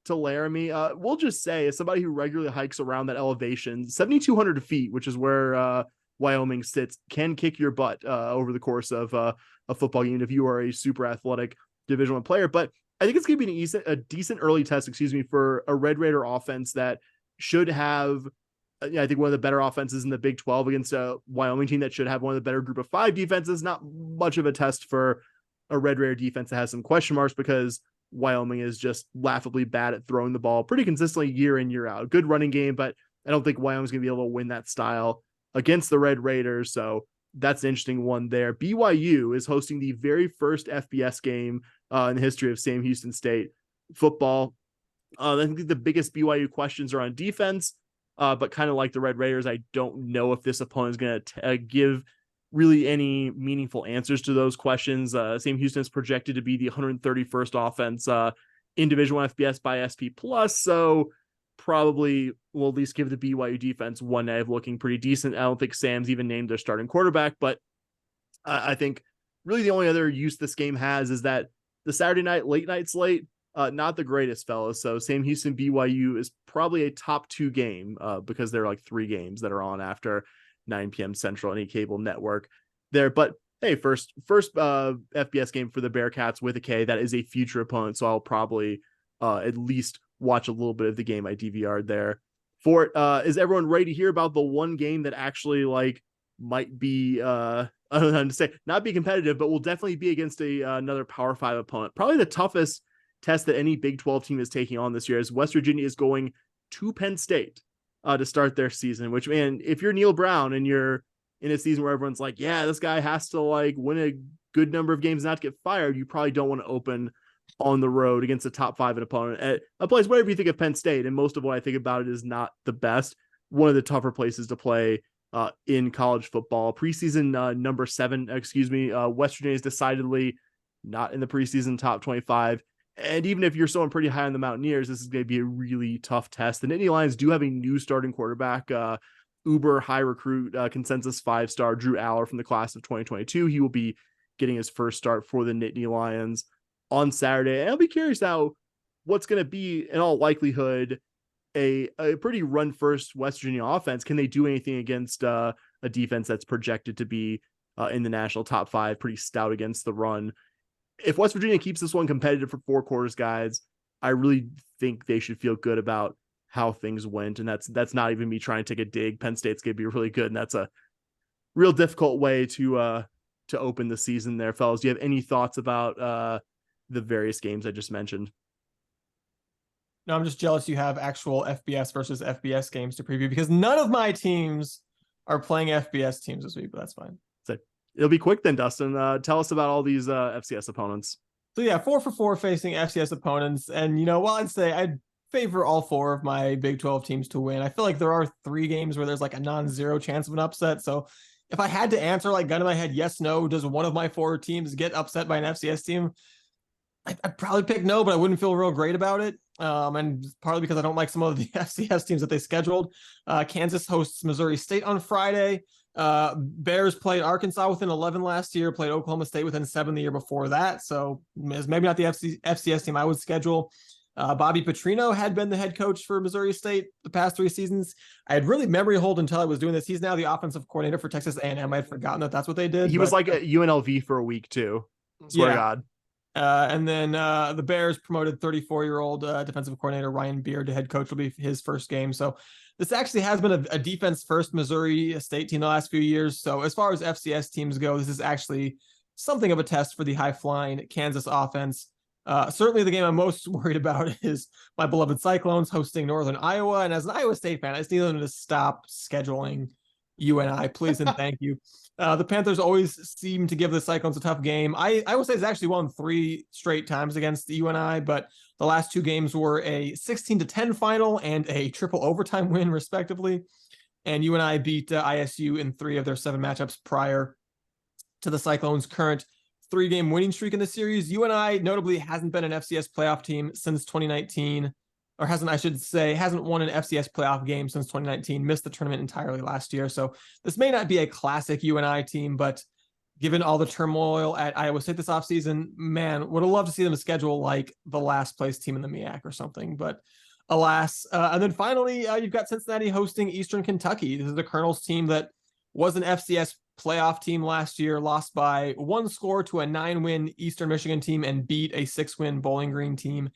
Laramie. We'll just say, as somebody who regularly hikes around that elevation, 7,200 feet, which is where Wyoming sits, can kick your butt over the course of a football game if you are a super athletic Division I player. But I think it's going to be a decent early test, for a Red Raider offense that should have, I think, one of the better offenses in the Big 12 against a Wyoming team that should have one of the better Group of 5 defenses. Not much of a test for a Red Raider defense that has some question marks because Wyoming is just laughably bad at throwing the ball pretty consistently year in, year out. Good running game, but I don't think Wyoming's going to be able to win that style against the Red Raiders. So that's an interesting one there. BYU is hosting the very first FBS game in the history of Sam Houston State football. I think the biggest BYU questions are on defense, but kind of like the Red Raiders, I don't know if this opponent is going to give really any meaningful answers to those questions. Sam Houston is projected to be the 131st offense in Division I FBS by SP+, so probably will at least give the BYU defense one night of looking pretty decent. I don't think Sam's even named their starting quarterback, but I think really the only other use this game has is that the Saturday night, late night slate, not the greatest, fellas. So Sam Houston BYU is probably a top 2 game because there are like 3 games that are on after 9 p.m. Central, any cable network there. But hey, first FBS game for the Bearcats with a K. That is a future opponent, so I'll probably at least watch a little bit of the game I DVR'd there for it. Is everyone ready to hear about the one game that actually like might be I don't know how to say, not be competitive, but will definitely be against another Power 5 opponent? Probably the toughest test that any Big 12 team is taking on this year, is West Virginia is going to Penn State to start their season, which, man, if you're Neil Brown and you're in a season where everyone's like, yeah, this guy has to like win a good number of games not to get fired, you probably don't want to open on the road against a top 5 opponent at a place, whatever you think of Penn State. And most of what I think about it is not the best. One of the tougher places to play in college football. Preseason number 7, West Virginia is decidedly not in the preseason top 25. And even if you're someone pretty high on the Mountaineers, this is going to be a really tough test. The Nittany Lions do have a new starting quarterback, uber high recruit, consensus 5-star Drew Aller from the class of 2022. He will be getting his first start for the Nittany Lions on Saturday. And I'll be curious now what's going to be, in all likelihood, a pretty run first West Virginia offense. Can they do anything against a defense that's projected to be in the national top 5, pretty stout against the run? If West Virginia keeps this one competitive for 4 quarters, guys, I really think they should feel good about how things went. And that's not even me trying to take a dig. Penn State's going to be really good, and that's a real difficult way to open the season there, fellas. Do you have any thoughts about the various games I just mentioned? No, I'm just jealous you have actual FBS versus FBS games to preview, because none of my teams are playing FBS teams this week, but that's fine. So it'll be quick then, Dustin. Tell us about all these FCS opponents. So yeah, 4 for 4 facing FCS opponents. And, while I'd say I'd favor all 4 of my Big 12 teams to win, I feel like there are 3 games where there's like a non-zero chance of an upset. So if I had to answer, like, gun in my head, yes, no, does one of my 4 teams get upset by an FCS team? I'd probably pick no, but I wouldn't feel real great about it. And partly because I don't like some of the FCS teams that they scheduled. Kansas hosts Missouri State on Friday. Bears played Arkansas within 11 last year, played Oklahoma State within 7 the year before that. So it's maybe not the FCS team I would schedule. Bobby Petrino had been the head coach for Missouri State the past 3 seasons. I had really memory hold until I was doing this. He's now the offensive coordinator for Texas A&M. I had forgotten that that's what they did. He was like at UNLV for a week too. Swear to God. And then the Bears promoted 34-year-old defensive coordinator Ryan Beard to head coach. Will be his first game. So this actually has been a defense-first Missouri State team the last few years. So as far as FCS teams go, this is actually something of a test for the high-flying Kansas offense. Certainly the game I'm most worried about is my beloved Cyclones hosting Northern Iowa. And as an Iowa State fan, I just need them to stop scheduling UNI, please and thank you. The Panthers always seem to give the Cyclones a tough game. I would say it's actually won 3 straight times against the UNI, but the last 2 games were a 16-10 final and a triple overtime win, respectively. And UNI beat ISU in 3 of their 7 matchups prior to the Cyclones' current 3-game winning streak in the series. UNI notably hasn't been an FCS playoff team since 2019, or hasn't won an FCS playoff game since 2019, missed the tournament entirely last year. So this may not be a classic UNI team, but given all the turmoil at Iowa State this offseason, man, would have loved to see them schedule like the last place team in the MEAC or something, but alas. And then finally, you've got Cincinnati hosting Eastern Kentucky. This is the Colonels team that was an FCS playoff team last year, lost by 1 score to a 9-win Eastern Michigan team and beat a 6-win Bowling Green team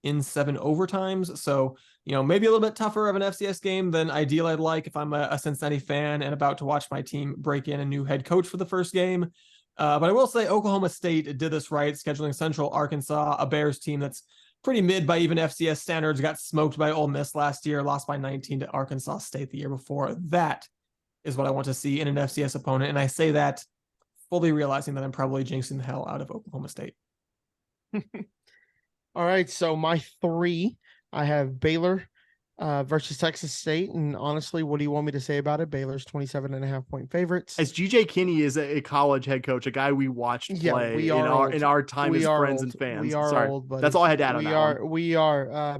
in 7 overtimes. So, maybe a little bit tougher of an FCS game than ideal I'd like if I'm a Cincinnati fan and about to watch my team break in a new head coach for the first game. But I will say Oklahoma State did this right, scheduling Central Arkansas, a Bears team that's pretty mid by even FCS standards, got smoked by Ole Miss last year, lost by 19 to Arkansas State the year before. That is what I want to see in an FCS opponent. And I say that fully realizing that I'm probably jinxing the hell out of Oklahoma State. All right. So my 3, I have Baylor versus Texas State. And honestly, what do you want me to say about it? Baylor's 27.5-point favorites. As GJ Kinney is a college head coach, a guy we watched play in our time as friends and fans. We are Sorry. old, buddy. That's all I had to add on that one. We are.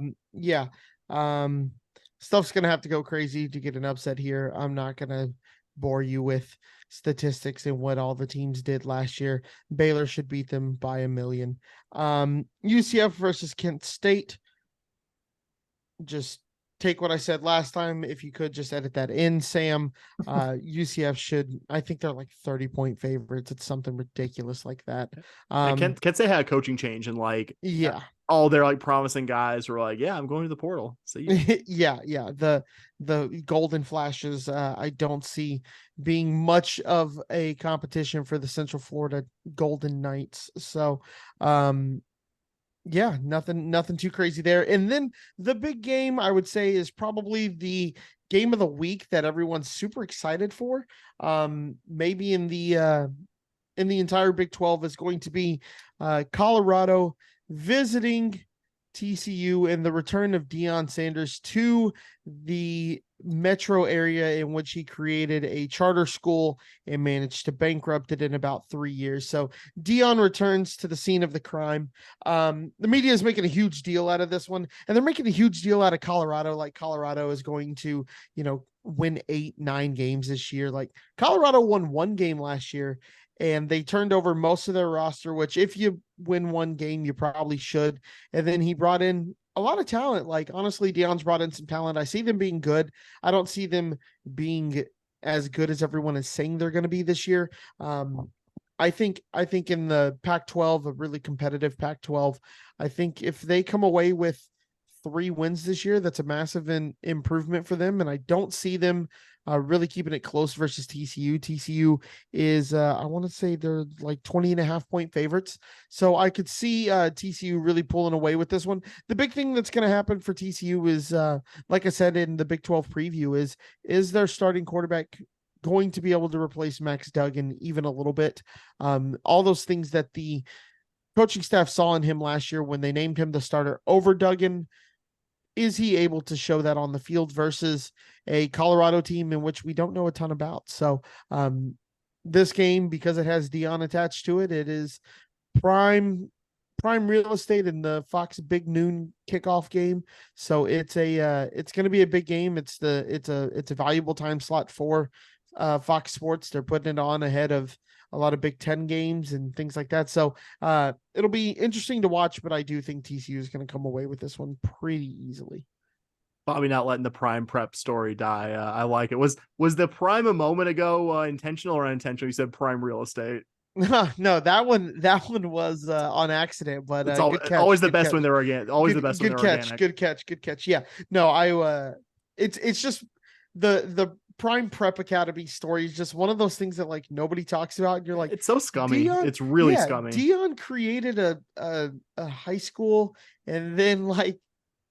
Stuff's going to have to go crazy to get an upset here. I'm not going to bore you with statistics and what all the teams did last year. Baylor should beat them by 1 million. UCF versus Kent State. Just take what I said last time. If you could just edit that in, Sam. UCF should, I think they're like 30-point favorites. It's something ridiculous like that. Kent State had a coaching change and all their promising guys were like, yeah, I'm going to the portal. So yeah. The Golden Flashes, I don't see being much of a competition for the Central Florida Golden Knights. So, nothing too crazy there. And then the big game, I would say, is probably the game of the week that everyone's super excited for. Maybe in the entire Big 12 is going to be Colorado visiting TCU and the return of Deion Sanders to the metro area in which he created a charter school and managed to bankrupt it in about 3 years. So Deion returns to the scene of the crime. The media is making a huge deal out of this one, and they're making a huge deal out of Colorado. Like Colorado is going to, win 8-9 games this year. Like Colorado won 1 game last year, and they turned over most of their roster, which if you win 1 game, you probably should. And then he brought in a lot of talent. Like, honestly, Deion's brought in some talent. I see them being good. I don't see them being as good as everyone is saying they're going to be this year. I think in the Pac-12, a really competitive Pac-12, I think if they come away with 3 wins this year, that's a massive improvement for them. And I don't see them really keeping it close versus TCU. TCU is, I want to say they're like 20.5-point favorites. So I could see TCU really pulling away with this one. The big thing that's going to happen for TCU is, like I said in the Big 12 preview, is their starting quarterback going to be able to replace Max Duggan even a little bit? All those things that the coaching staff saw in him last year when they named him the starter over Duggan, is he able to show that on the field versus a Colorado team in which we don't know a ton about? So this game, because it has Deion attached to it, it is prime real estate in the Fox Big Noon kickoff game. So it's going to be a big game. It's a valuable time slot for Fox Sports. They're putting it on ahead of a lot of Big Ten games and things like that. So it'll be interesting to watch, but I do think TCU is going to come away with this one pretty easily. Bobby not letting the prime prep story die. I like it. Was the prime a moment ago intentional or unintentional? You said prime real estate. No, that one was on accident, but it's good catch, always the good best catch. when they're organic. Always the best when they're organic. Good catch. Yeah, no, it's just the Prime Prep Academy story is just one of those things that like nobody talks about. And you're like, it's so scummy. It's really scummy. Deion created a high school, and then like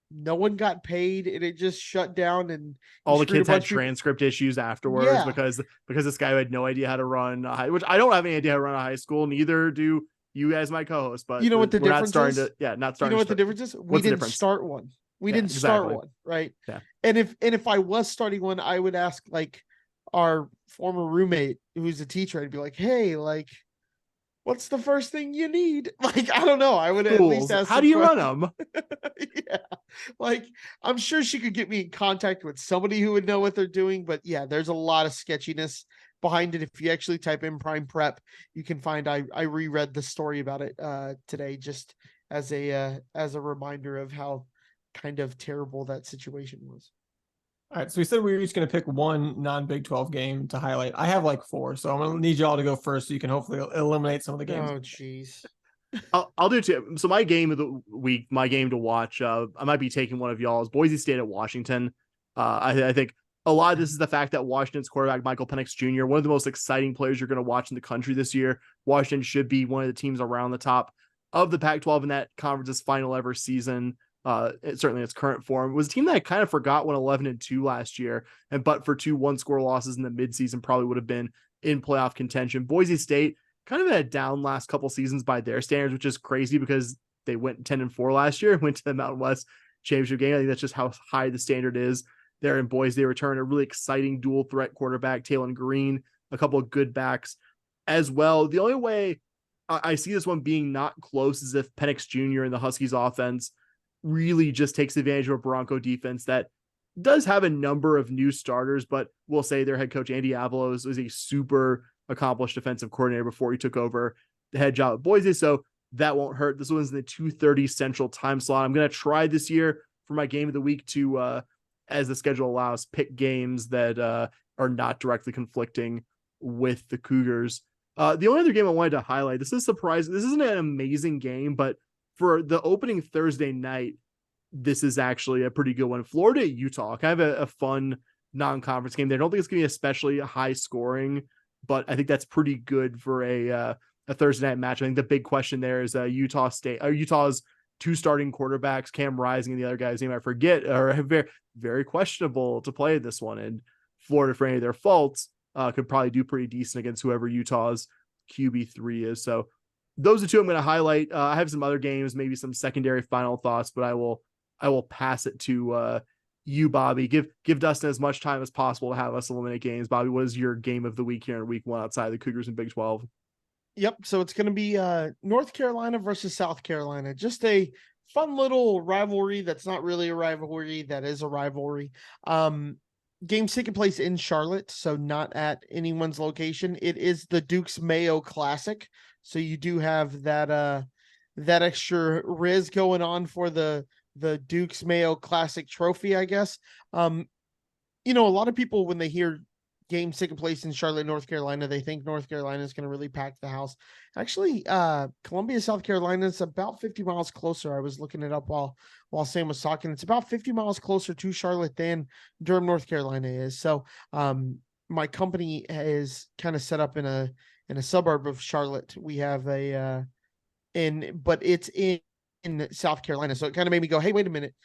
no one got paid, and it just shut down. And all the kids had transcript issues afterwards because this guy had no idea how to run which I don't have any idea how to run a high school. Neither do you guys, my co-host. But you know what the difference is? Not starting. You know what the difference is? We didn't start one. We Yeah, didn't start exactly. one, right? Yeah. And if I was starting one, I would ask like our former roommate who's a teacher, I'd be like, hey, like, what's the first thing you need? Like, I don't know. I would at least Schools. ask How some do you run questions. them? Yeah. Like, I'm sure she could get me in contact with somebody who would know what they're doing. But yeah, there's a lot of sketchiness behind it. If you actually type in Prime Prep, you can find I reread the story about it today just as a reminder of how kind of terrible that situation was. All right, so we said we were each going to pick one non-Big 12 game to highlight. I have like 4, so I'm going to need y'all to go first so you can hopefully eliminate some of the games. Oh, jeez. I'll do it too. So my game of the week, my game to watch, I might be taking one of y'all's. Boise State at Washington. I think a lot of this is the fact that Washington's quarterback, Michael Penix Jr., one of the most exciting players you're going to watch in the country this year. Washington should be one of the teams around the top of the Pac-12 in that conference's final ever season. Certainly its current form. It was a team that I kind of forgot went 11-2 last year, and but for 2 one-score losses in the midseason, probably would have been in playoff contention. Boise State kind of had a down last couple seasons by their standards, which is crazy because they went 10-4 last year and went to the Mountain West championship game. I think that's just how high the standard is there in Boise. They return a really exciting dual threat quarterback, Talon Green, a couple of good backs as well. The only way I see this one being not close is if Penix Jr. and the Huskies offense really just takes advantage of a Bronco defense that does have a number of new starters, but we'll say their head coach, Andy Avalos, was a super accomplished defensive coordinator before he took over the head job at Boise. So that won't hurt. This one's in the 2:30 Central time slot. I'm going to try this year for my game of the week to, as the schedule allows, pick games that are not directly conflicting with the Cougars. The only other game I wanted to highlight, this is surprising. This isn't an amazing game, but for the opening Thursday night, this is actually a pretty good one. Florida at Utah, kind of a fun non-conference game there. I don't think it's going to be especially high scoring, but I think that's pretty good for a Thursday night match. I think the big question there is Utah's 2 starting quarterbacks, Cam Rising and the other guy's name I forget, are very, very questionable to play this one. And Florida, for any of their faults, could probably do pretty decent against whoever Utah's QB3 is. So those are 2 I'm going to highlight. I have some other games, maybe some secondary final thoughts, but I will pass it to you, Bobby. Give Dustin as much time as possible to have us eliminate games. Bobby, what is your game of the week here in week 1 outside of the Cougars and Big 12? Yep. So it's going to be North Carolina versus South Carolina. Just a fun little rivalry that's not really a rivalry. That is a rivalry. Game's taking place in Charlotte, so not at anyone's location. It is the Duke's Mayo Classic. So you do have that extra riz going on for the Duke's Mayo Classic trophy, I guess. A lot of people, when they hear games taking place in Charlotte, North Carolina, they think North Carolina is going to really pack the house. Actually, Columbia, South Carolina is about 50 miles closer. I was looking it up while Sam was talking. It's about 50 miles closer to Charlotte than Durham, North Carolina is. So my company is kind of set up in a suburb of Charlotte. We have but it's in South Carolina. So it kind of made me go, hey, wait a minute.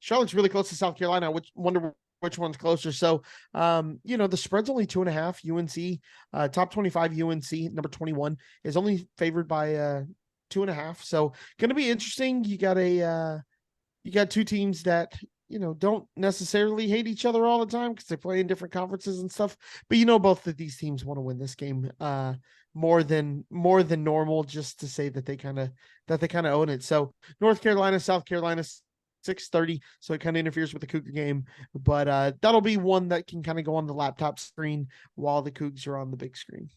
Charlotte's really close to South Carolina. Wonder which one's closer. So, the spread's only 2.5. UNC, top 25 UNC, number 21, is only favored by 2.5. So going to be interesting. You got 2 teams that, don't necessarily hate each other all the time because they play in different conferences and stuff. But both of these teams want to win this game more than normal, just to say that they kind of own it. So North Carolina, South Carolina, 6:30, so it kind of interferes with the Cougar game, but that'll be one that can kind of go on the laptop screen while the Cougs are on the big screen.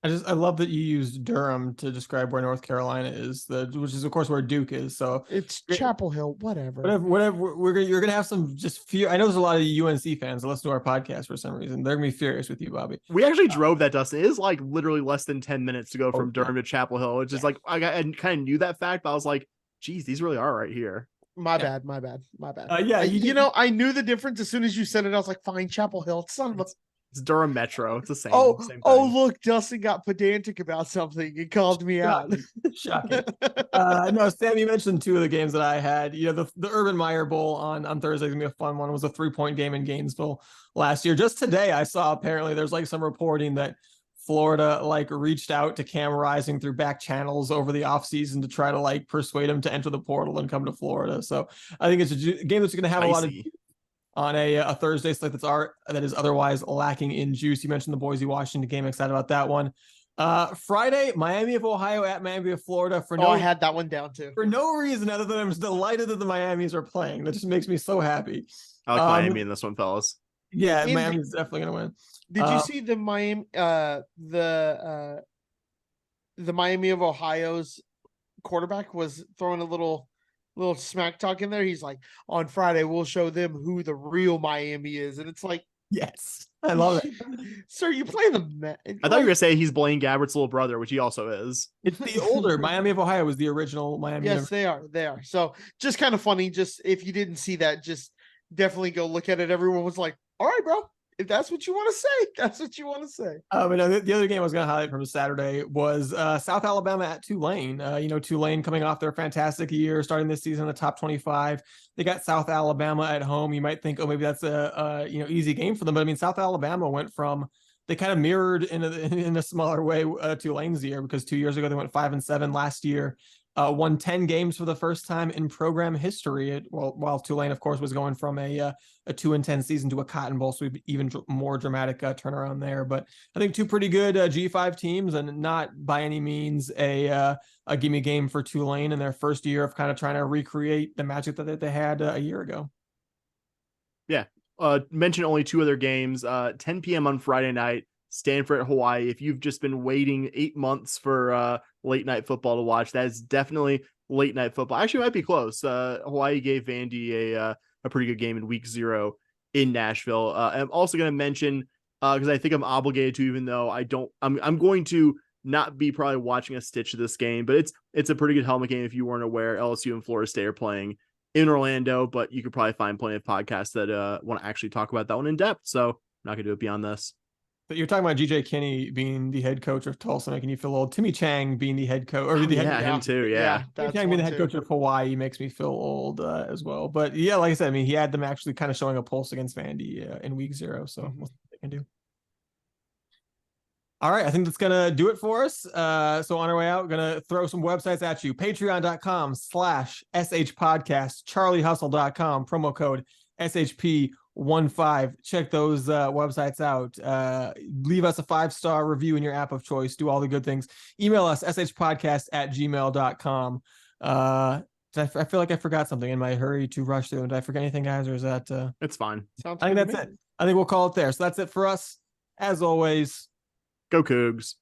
I love that you used Durham to describe where North Carolina is, which is of course where Duke is. So it's Chapel Hill, whatever. You're gonna have some just fear. I know there's a lot of UNC fans that listen to our podcast for some reason. They're gonna be furious with you, Bobby. We actually drove that, Dustin. It is like literally less than 10 minutes to go from Durham to Chapel Hill. It's just like I kind of knew that fact, but I was like, geez, these really are right here. My bad. Yeah, I knew the difference as soon as you said it. I was like, fine, Chapel Hill. It's Durham Metro. It's the same. Oh, same thing. Look, Dustin got pedantic about something. He called me out. Shocking. No, Sam, you mentioned 2 of the games that I had. The Urban Meyer Bowl on Thursday is gonna be a fun one. It was a 3-point game in Gainesville last year. Just today, I saw apparently there's like some reporting that Florida like reached out to Cam Rising through back channels over the offseason to try to like persuade him to enter the portal and come to Florida. So I think it's a game that's going to have a lot of on a Thursday slate that is otherwise lacking in juice. You mentioned the Boise Washington game. Excited about that one. Friday, Miami of Ohio at Miami of Florida. I had that one down too. For no reason other than I'm just delighted that the Miamis are playing. That just makes me so happy. I like Miami in this one, fellas. Yeah, Miami's definitely gonna win. Did you see the Miami the Miami of Ohio's quarterback was throwing a little smack talk in there? He's like, on Friday we'll show them who the real Miami is, and it's like, yes, I love it. Sir, you play the I thought you were gonna say he's Blaine Gabbert's little brother, which he also is. It's the older Miami of Ohio was the original Miami. Yes, they are. So just kind of funny. Just if you didn't see that, just definitely go look at it. Everyone was like, all right, bro. If that's what you want to say, that's what you want to say. But no, the other game I was going to highlight from Saturday was South Alabama at Tulane. Tulane coming off their fantastic year, starting this season in the top 25. They got South Alabama at home. You might think, oh, maybe that's a easy game for them. But I mean, South Alabama went from, they kind of mirrored in a smaller way Tulane's year, because 2 years ago they went 5-7. Last year won 10 games for the first time in program history. While Tulane, of course, was going from a 2-10 season to a Cotton Bowl, so even more dramatic turnaround there. But I think two pretty good G5 teams, and not by any means a gimme game for Tulane in their first year of kind of trying to recreate the magic that they had a year ago. Yeah. Mention only two other games. 10 p.m. on Friday night, Stanford at Hawaii. If you've just been waiting 8 months for late night football to watch, that is definitely late night football. Actually, it might be close. Hawaii gave Vandy a pretty good game in week 0 in Nashville. I'm also going to mention, because I think I'm obligated to, even though I'm going to not be probably watching a stitch of this game, but it's a pretty good helmet game. If you weren't aware, LSU and Florida State are playing in Orlando, but you could probably find plenty of podcasts that want to actually talk about that one in depth. So I'm not going to do it beyond this. But you're talking about GJ Kinney being the head coach of Tulsa, making you feel old. Timmy Chang being the head coach, him too. Yeah. Timmy Chang being the head coach of Hawaii makes me feel old as well. But yeah, like I said, I mean, he had them actually kind of showing a pulse against Vandy in week 0. So we'll see what they can do. All right, I think that's gonna do it for us. So on our way out, we're gonna throw some websites at you. Patreon.com/SH podcast, charliehustle.com, promo code SHP15. Check those websites out. Leave us a 5-star review in your app of choice. Do all the good things. Email us shpodcast@gmail.com. I feel like I forgot something in my hurry to rush through. Did I forget anything, guys, or is that it's fine? I think that's it. I think we'll call it there. So that's it for us. As always, go Cougs.